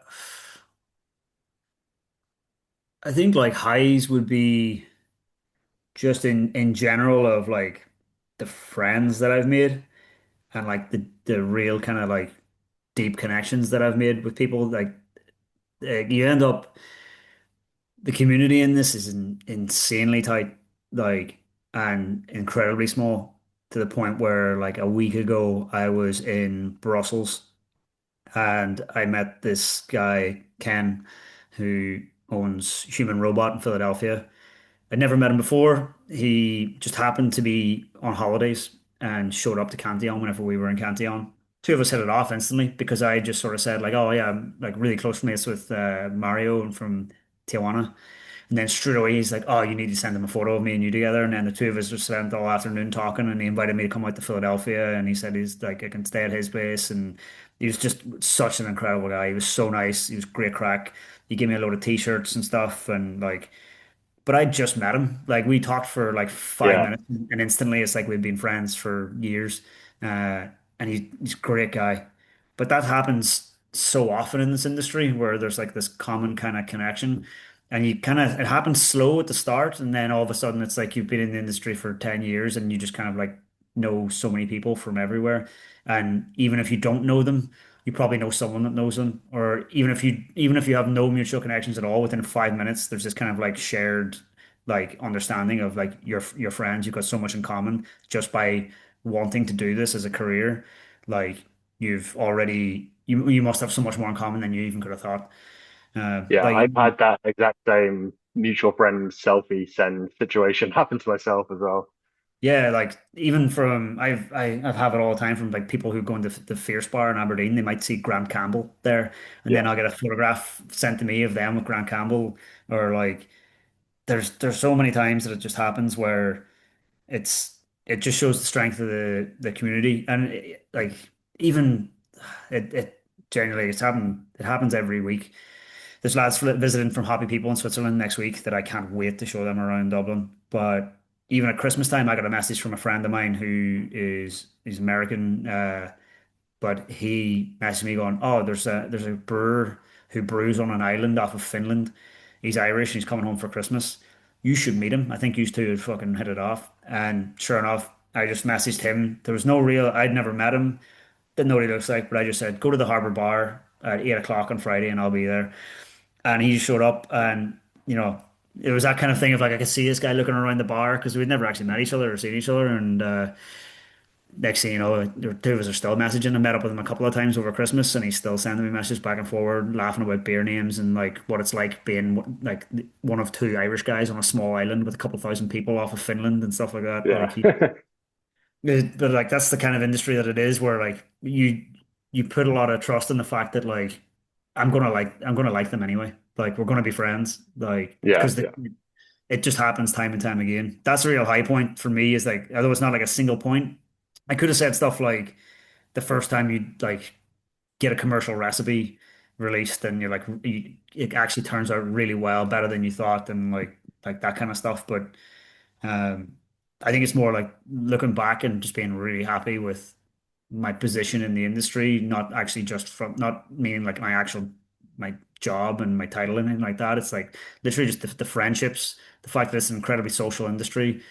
I think like highs would be just in general of like the friends that I've made and like the real kind of like deep connections that I've made with people. Like you end up the community in this is insanely tight, like and incredibly small to the point where like a week ago I was in Brussels and I met this guy Ken who owns Human Robot in Philadelphia. I'd never met him before. He just happened to be on holidays and showed up to Cantillon whenever we were in Cantillon. Two of us hit it off instantly because I just sort of said like, "Oh yeah, I'm like really close mates with Mario and from Tijuana." And then straight away he's like, "Oh, you need to send him a photo of me and you together." And then the two of us just spent all afternoon talking, and he invited me to come out to Philadelphia, and he said he's like I can stay at his base, and he was just such an incredible guy. He was so nice. He was great crack. He gave me a load of t-shirts and stuff, and like. But I just met him. Like we talked for like five Yeah, minutes, and instantly it's like we've been friends for years. And he's a great guy. But that happens so often in this industry where there's like this common kind of connection, and you kind of it happens slow at the start, and then all of a sudden it's like you've been in the industry for 10 years, and you just kind of like know so many people from everywhere. And even if you don't know them, you probably know someone that knows them, or even if you have no mutual connections at all, within 5 minutes, there's this kind of like shared like understanding of like your friends. You've got so much in common just by wanting to do this as a career. Like you must have so much more in common than you even could have thought. yeah. Like I've had that exact same mutual friend selfie send situation happen to myself as well. yeah, like even from I've have it all the time from like people who go into the Fierce Bar in Aberdeen. They might see Grant Campbell there, and then Yeah, I'll get a photograph sent to me of them with Grant Campbell, or like there's so many times that it just happens where it just shows the strength of the community, and like even it generally it happens every week. There's lads visiting from Happy People in Switzerland next week that I can't wait to show them around Dublin. But even at Christmas time, I got a message from a friend of mine who he's American, but he messaged me going, "Oh, there's a brewer who brews on an island off of Finland. He's Irish and he's coming home for Christmas. You should meet him. I think you two would fucking hit it off." And sure enough, I just messaged him. There was no real, I'd never met him, didn't know what he looks like, but I just said, "Go to the Harbour Bar at 8 o'clock on Friday and I'll be there." And he just showed up, and you know, it was that kind of thing of like I could see this guy looking around the bar because we'd never actually met each other or seen each other, and next thing you know, the two of us are still messaging. I met up with him a couple of times over Christmas, and he's still sending me messages back and forward, laughing about beer names and like what it's like being like one of two Irish guys on a small island with a couple thousand people off of Finland and stuff like that. yeah, But like that's the kind of industry that it is, where like you put a lot of trust in the fact that like I'm gonna like them anyway. Like we're gonna be friends, like yeah, because yeah, it just happens time and time again. That's a real high point for me. Is like although it's not like a single point, I could have said stuff like the first time you like get a commercial recipe released and you're like it actually turns out really well, better than you thought, and like that kind of stuff. But um, I think it's more like looking back and just being really happy with my position in the industry, not actually just from not meaning like my job and my title and anything like that. It's like literally just the friendships, the fact that it's an incredibly social industry.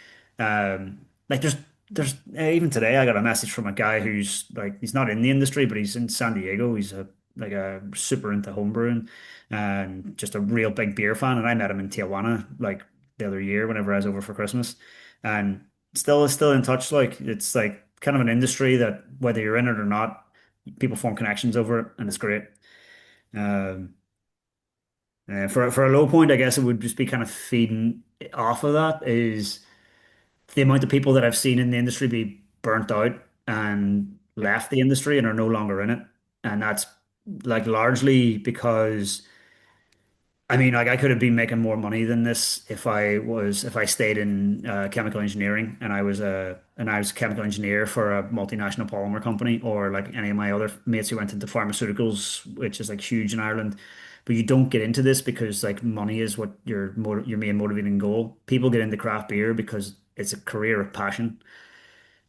Like there's even today I got a message from a guy who's like he's not in the industry, but he's in San Diego. He's a super into homebrewing and just a real big beer fan. And I met him in Tijuana like the other year whenever I was over for Christmas, and still in touch. Like it's like kind of an industry that whether you're in it or not, people form connections over it, and it's great. Um, for a low point, I guess it would just be kind of feeding off of that is the amount of people that I've seen in the industry be burnt out and left the industry and are no longer in it. And that's like largely because I mean, like I could have been making more money than this if I stayed in chemical engineering and I was a chemical engineer for a multinational polymer company or like any of my other mates who went into pharmaceuticals, which is like huge in Ireland. But you don't get into this because like money is what your main motivating goal. People get into craft beer because it's a career of passion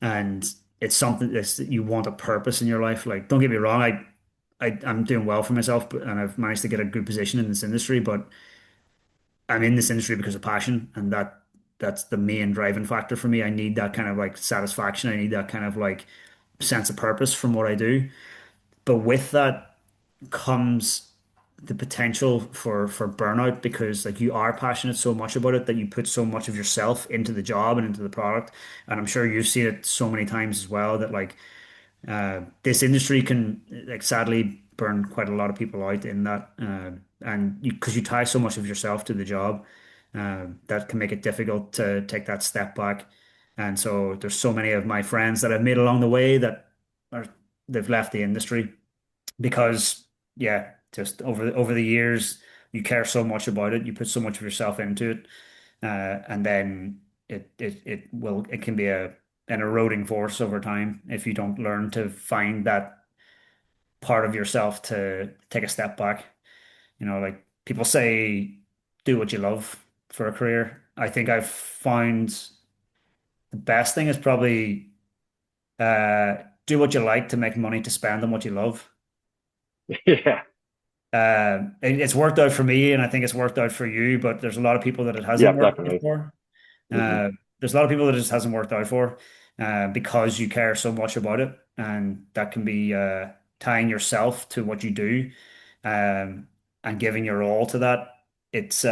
and it's something that's you want a purpose in your life. Like, don't get me wrong, I'm doing well for myself, and I've managed to get a good position in this industry, but I'm in this industry because of passion, and that's the main driving factor for me. I need that kind of like satisfaction. I need that kind of like sense of purpose from what I do. But with that comes the potential for burnout because like you are passionate so much about it that you put so much of yourself into the job and into the product. And I'm sure you've seen it so many times as well that like this industry can like sadly burn quite a lot of people out in that and you because you tie so much of yourself to the job that can make it difficult to take that step back. And so there's so many of my friends that I've made along the way that are they've left the industry because yeah, just over the years you care so much about it, you put so much of yourself into it, and then it can be an eroding force over time if you don't learn to find that part of yourself to take a step back. You know, like people say, do what you love for a career. I think I've found the best thing is probably uh, do what you like to make money to spend on what you love. Yeah. It's worked out for me, and I think it's worked out for you. But there's a lot of people that it hasn't Yeah, worked out definitely. for. Hmm. There's a lot of people that it just hasn't worked out for because you care so much about it, and that can be tying yourself to what you do um, and giving your all to that. It's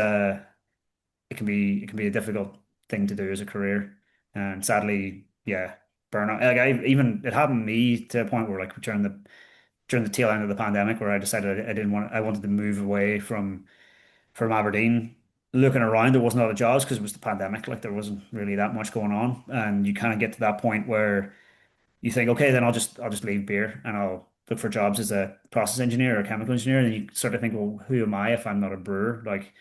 it can be a difficult thing to do as a career, and sadly, yeah, burnout. Like I even it happened to me to a point where like during the tail end of the pandemic, where I decided I didn't want I wanted to move away from Aberdeen. Looking around, there wasn't a lot of jobs because it was the pandemic. Like there wasn't really that much going on, and you kind of get to that point where you think, okay, then I'll just leave beer and I'll look for jobs as a process engineer or a chemical engineer. And you sort of think, well, who am I if I'm not a brewer? Like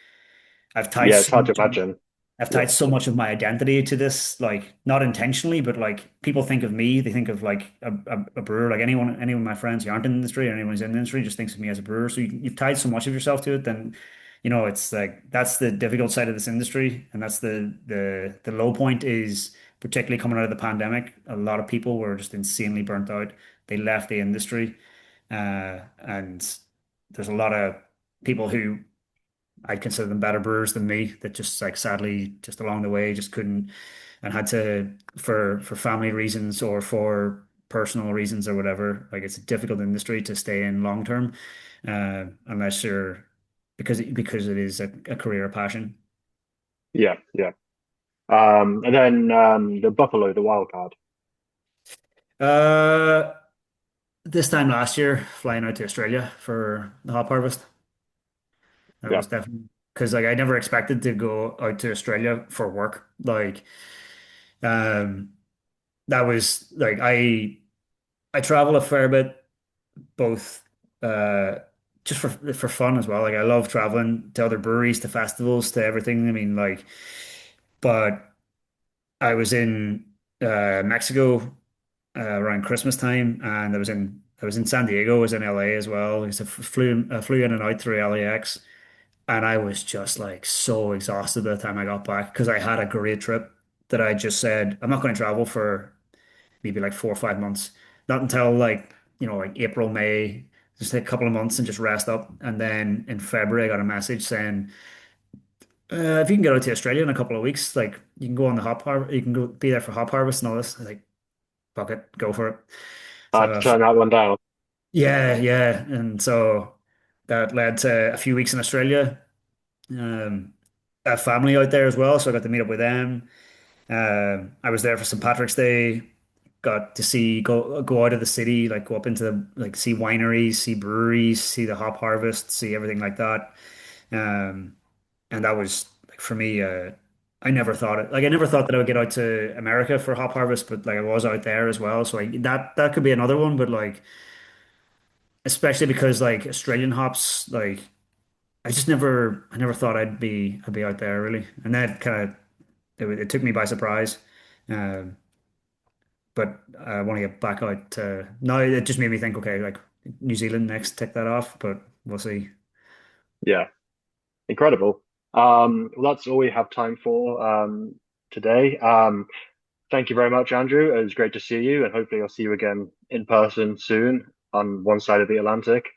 I've tied Yeah, it's so hard to much of, imagine. I've Yeah. tied so much of my identity to this, like not intentionally, but like people think of me, they think of like a brewer, like anyone of my friends who aren't in the industry or anyone who's in the industry just thinks of me as a brewer. So you've tied so much of yourself to it, then it's like that's the difficult side of this industry, and that's the low point is particularly coming out of the pandemic. A lot of people were just insanely burnt out. They left the industry, and there's a lot of people who I'd consider them better brewers than me that just like sadly just along the way just couldn't and had to for family reasons or for personal reasons or whatever. Like it's a difficult industry to stay in long term, unless you're because it is a career passion. Yeah, yeah. And then the buffalo, the wild card. Uh, this time last year, flying out to Australia for the hop harvest. That Yeah. was definitely because like I never expected to go out to Australia for work. Like, um, that was like I travel a fair bit, both uh just for fun as well. Like I love traveling to other breweries, to festivals, to everything. I mean, like, but I was in Mexico around Christmas time, and I was in San Diego, I was in LA as well. I flew in and out through LAX, and I was just like so exhausted by the time I got back because I had a great trip that I just said I'm not going to travel for maybe like 4 or 5 months. Not until like April, May, just take a couple of months and just rest up. And then in February, I got a message saying, if you can get out to Australia in a couple of weeks, like you can go on the hop harvest, you can go be there for hop harvest and all this. I was like, fuck it, go for it. I had So to turn that one down. yeah, yeah. And so that led to a few weeks in Australia. Um, a family out there as well, so I got to meet up with them. I was there for St. Patrick's Day. Got to see go out of the city, like go up into like see wineries, see breweries, see the hop harvest, see everything like that. Um, and that was like for me, I never thought that I would get out to America for hop harvest, but like I was out there as well. So like that could be another one, but like especially because like Australian hops, like I never thought I'd be out there really, and that kind of it took me by surprise. Um, but I want to get back out. Now it just made me think, okay, like New Zealand next, tick that off, but we'll see. Yeah, incredible. Well, that's all we have time for today. Thank you very much, Andrew. It was great to see you, and hopefully I'll see you again in person soon on one side of the Atlantic.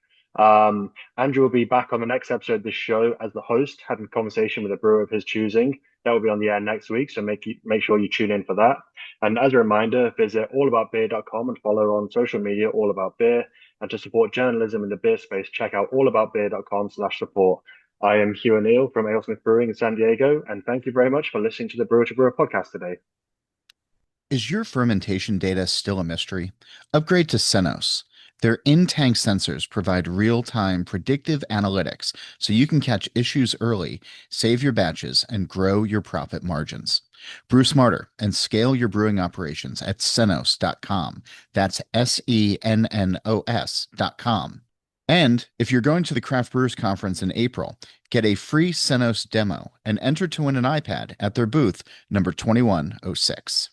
Andrew will be back on the next episode of this show as the host, having a conversation with a brewer of his choosing. That will be on the air next week, so make sure you tune in for that. And as a reminder, visit allaboutbeer.com and follow on social media All About Beer. And to support journalism in the beer space, check out allaboutbeer.com/support. I am Hugh O'Neill from Alesmith Brewing in San Diego, and thank you very much for listening to the Brewer to Brewer podcast today. Is your fermentation data still a mystery? Upgrade to Senos. Their in-tank sensors provide real-time predictive analytics so you can catch issues early, save your batches, and grow your profit margins. Brew smarter and scale your brewing operations at senos.com. That's SENNOS.com. And if you're going to the Craft Brewers Conference in April, get a free Senos demo and enter to win an iPad at their booth number 2106.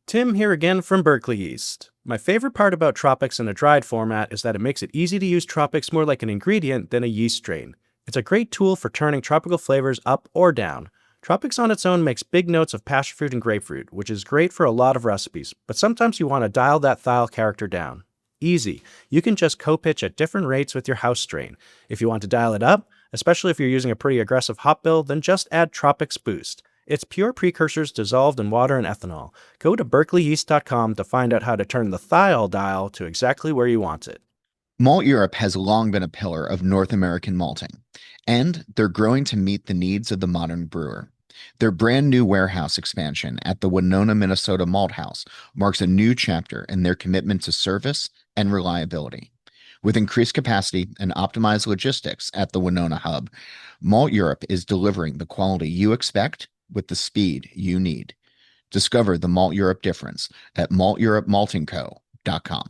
Tim here again from Berkeley Yeast. My favorite part about Tropics in a dried format is that it makes it easy to use Tropics more like an ingredient than a yeast strain. It's a great tool for turning tropical flavors up or down. Tropics on its own makes big notes of passionfruit and grapefruit, which is great for a lot of recipes, but sometimes you want to dial that thiol character down. Easy. You can just co-pitch at different rates with your house strain. If you want to dial it up, especially if you're using a pretty aggressive hop bill, then just add Tropics Boost. It's pure precursors dissolved in water and ethanol. Go to berkeleyyeast.com to find out how to turn the thiol dial to exactly where you want it. Malteurop has long been a pillar of North American malting, and they're growing to meet the needs of the modern brewer. Their brand new warehouse expansion at the Winona, Minnesota Malt House marks a new chapter in their commitment to service and reliability. With increased capacity and optimized logistics at the Winona hub, Malteurop is delivering the quality you expect with the speed you need. Discover the Malteurop difference at malteuropmaltingco.com.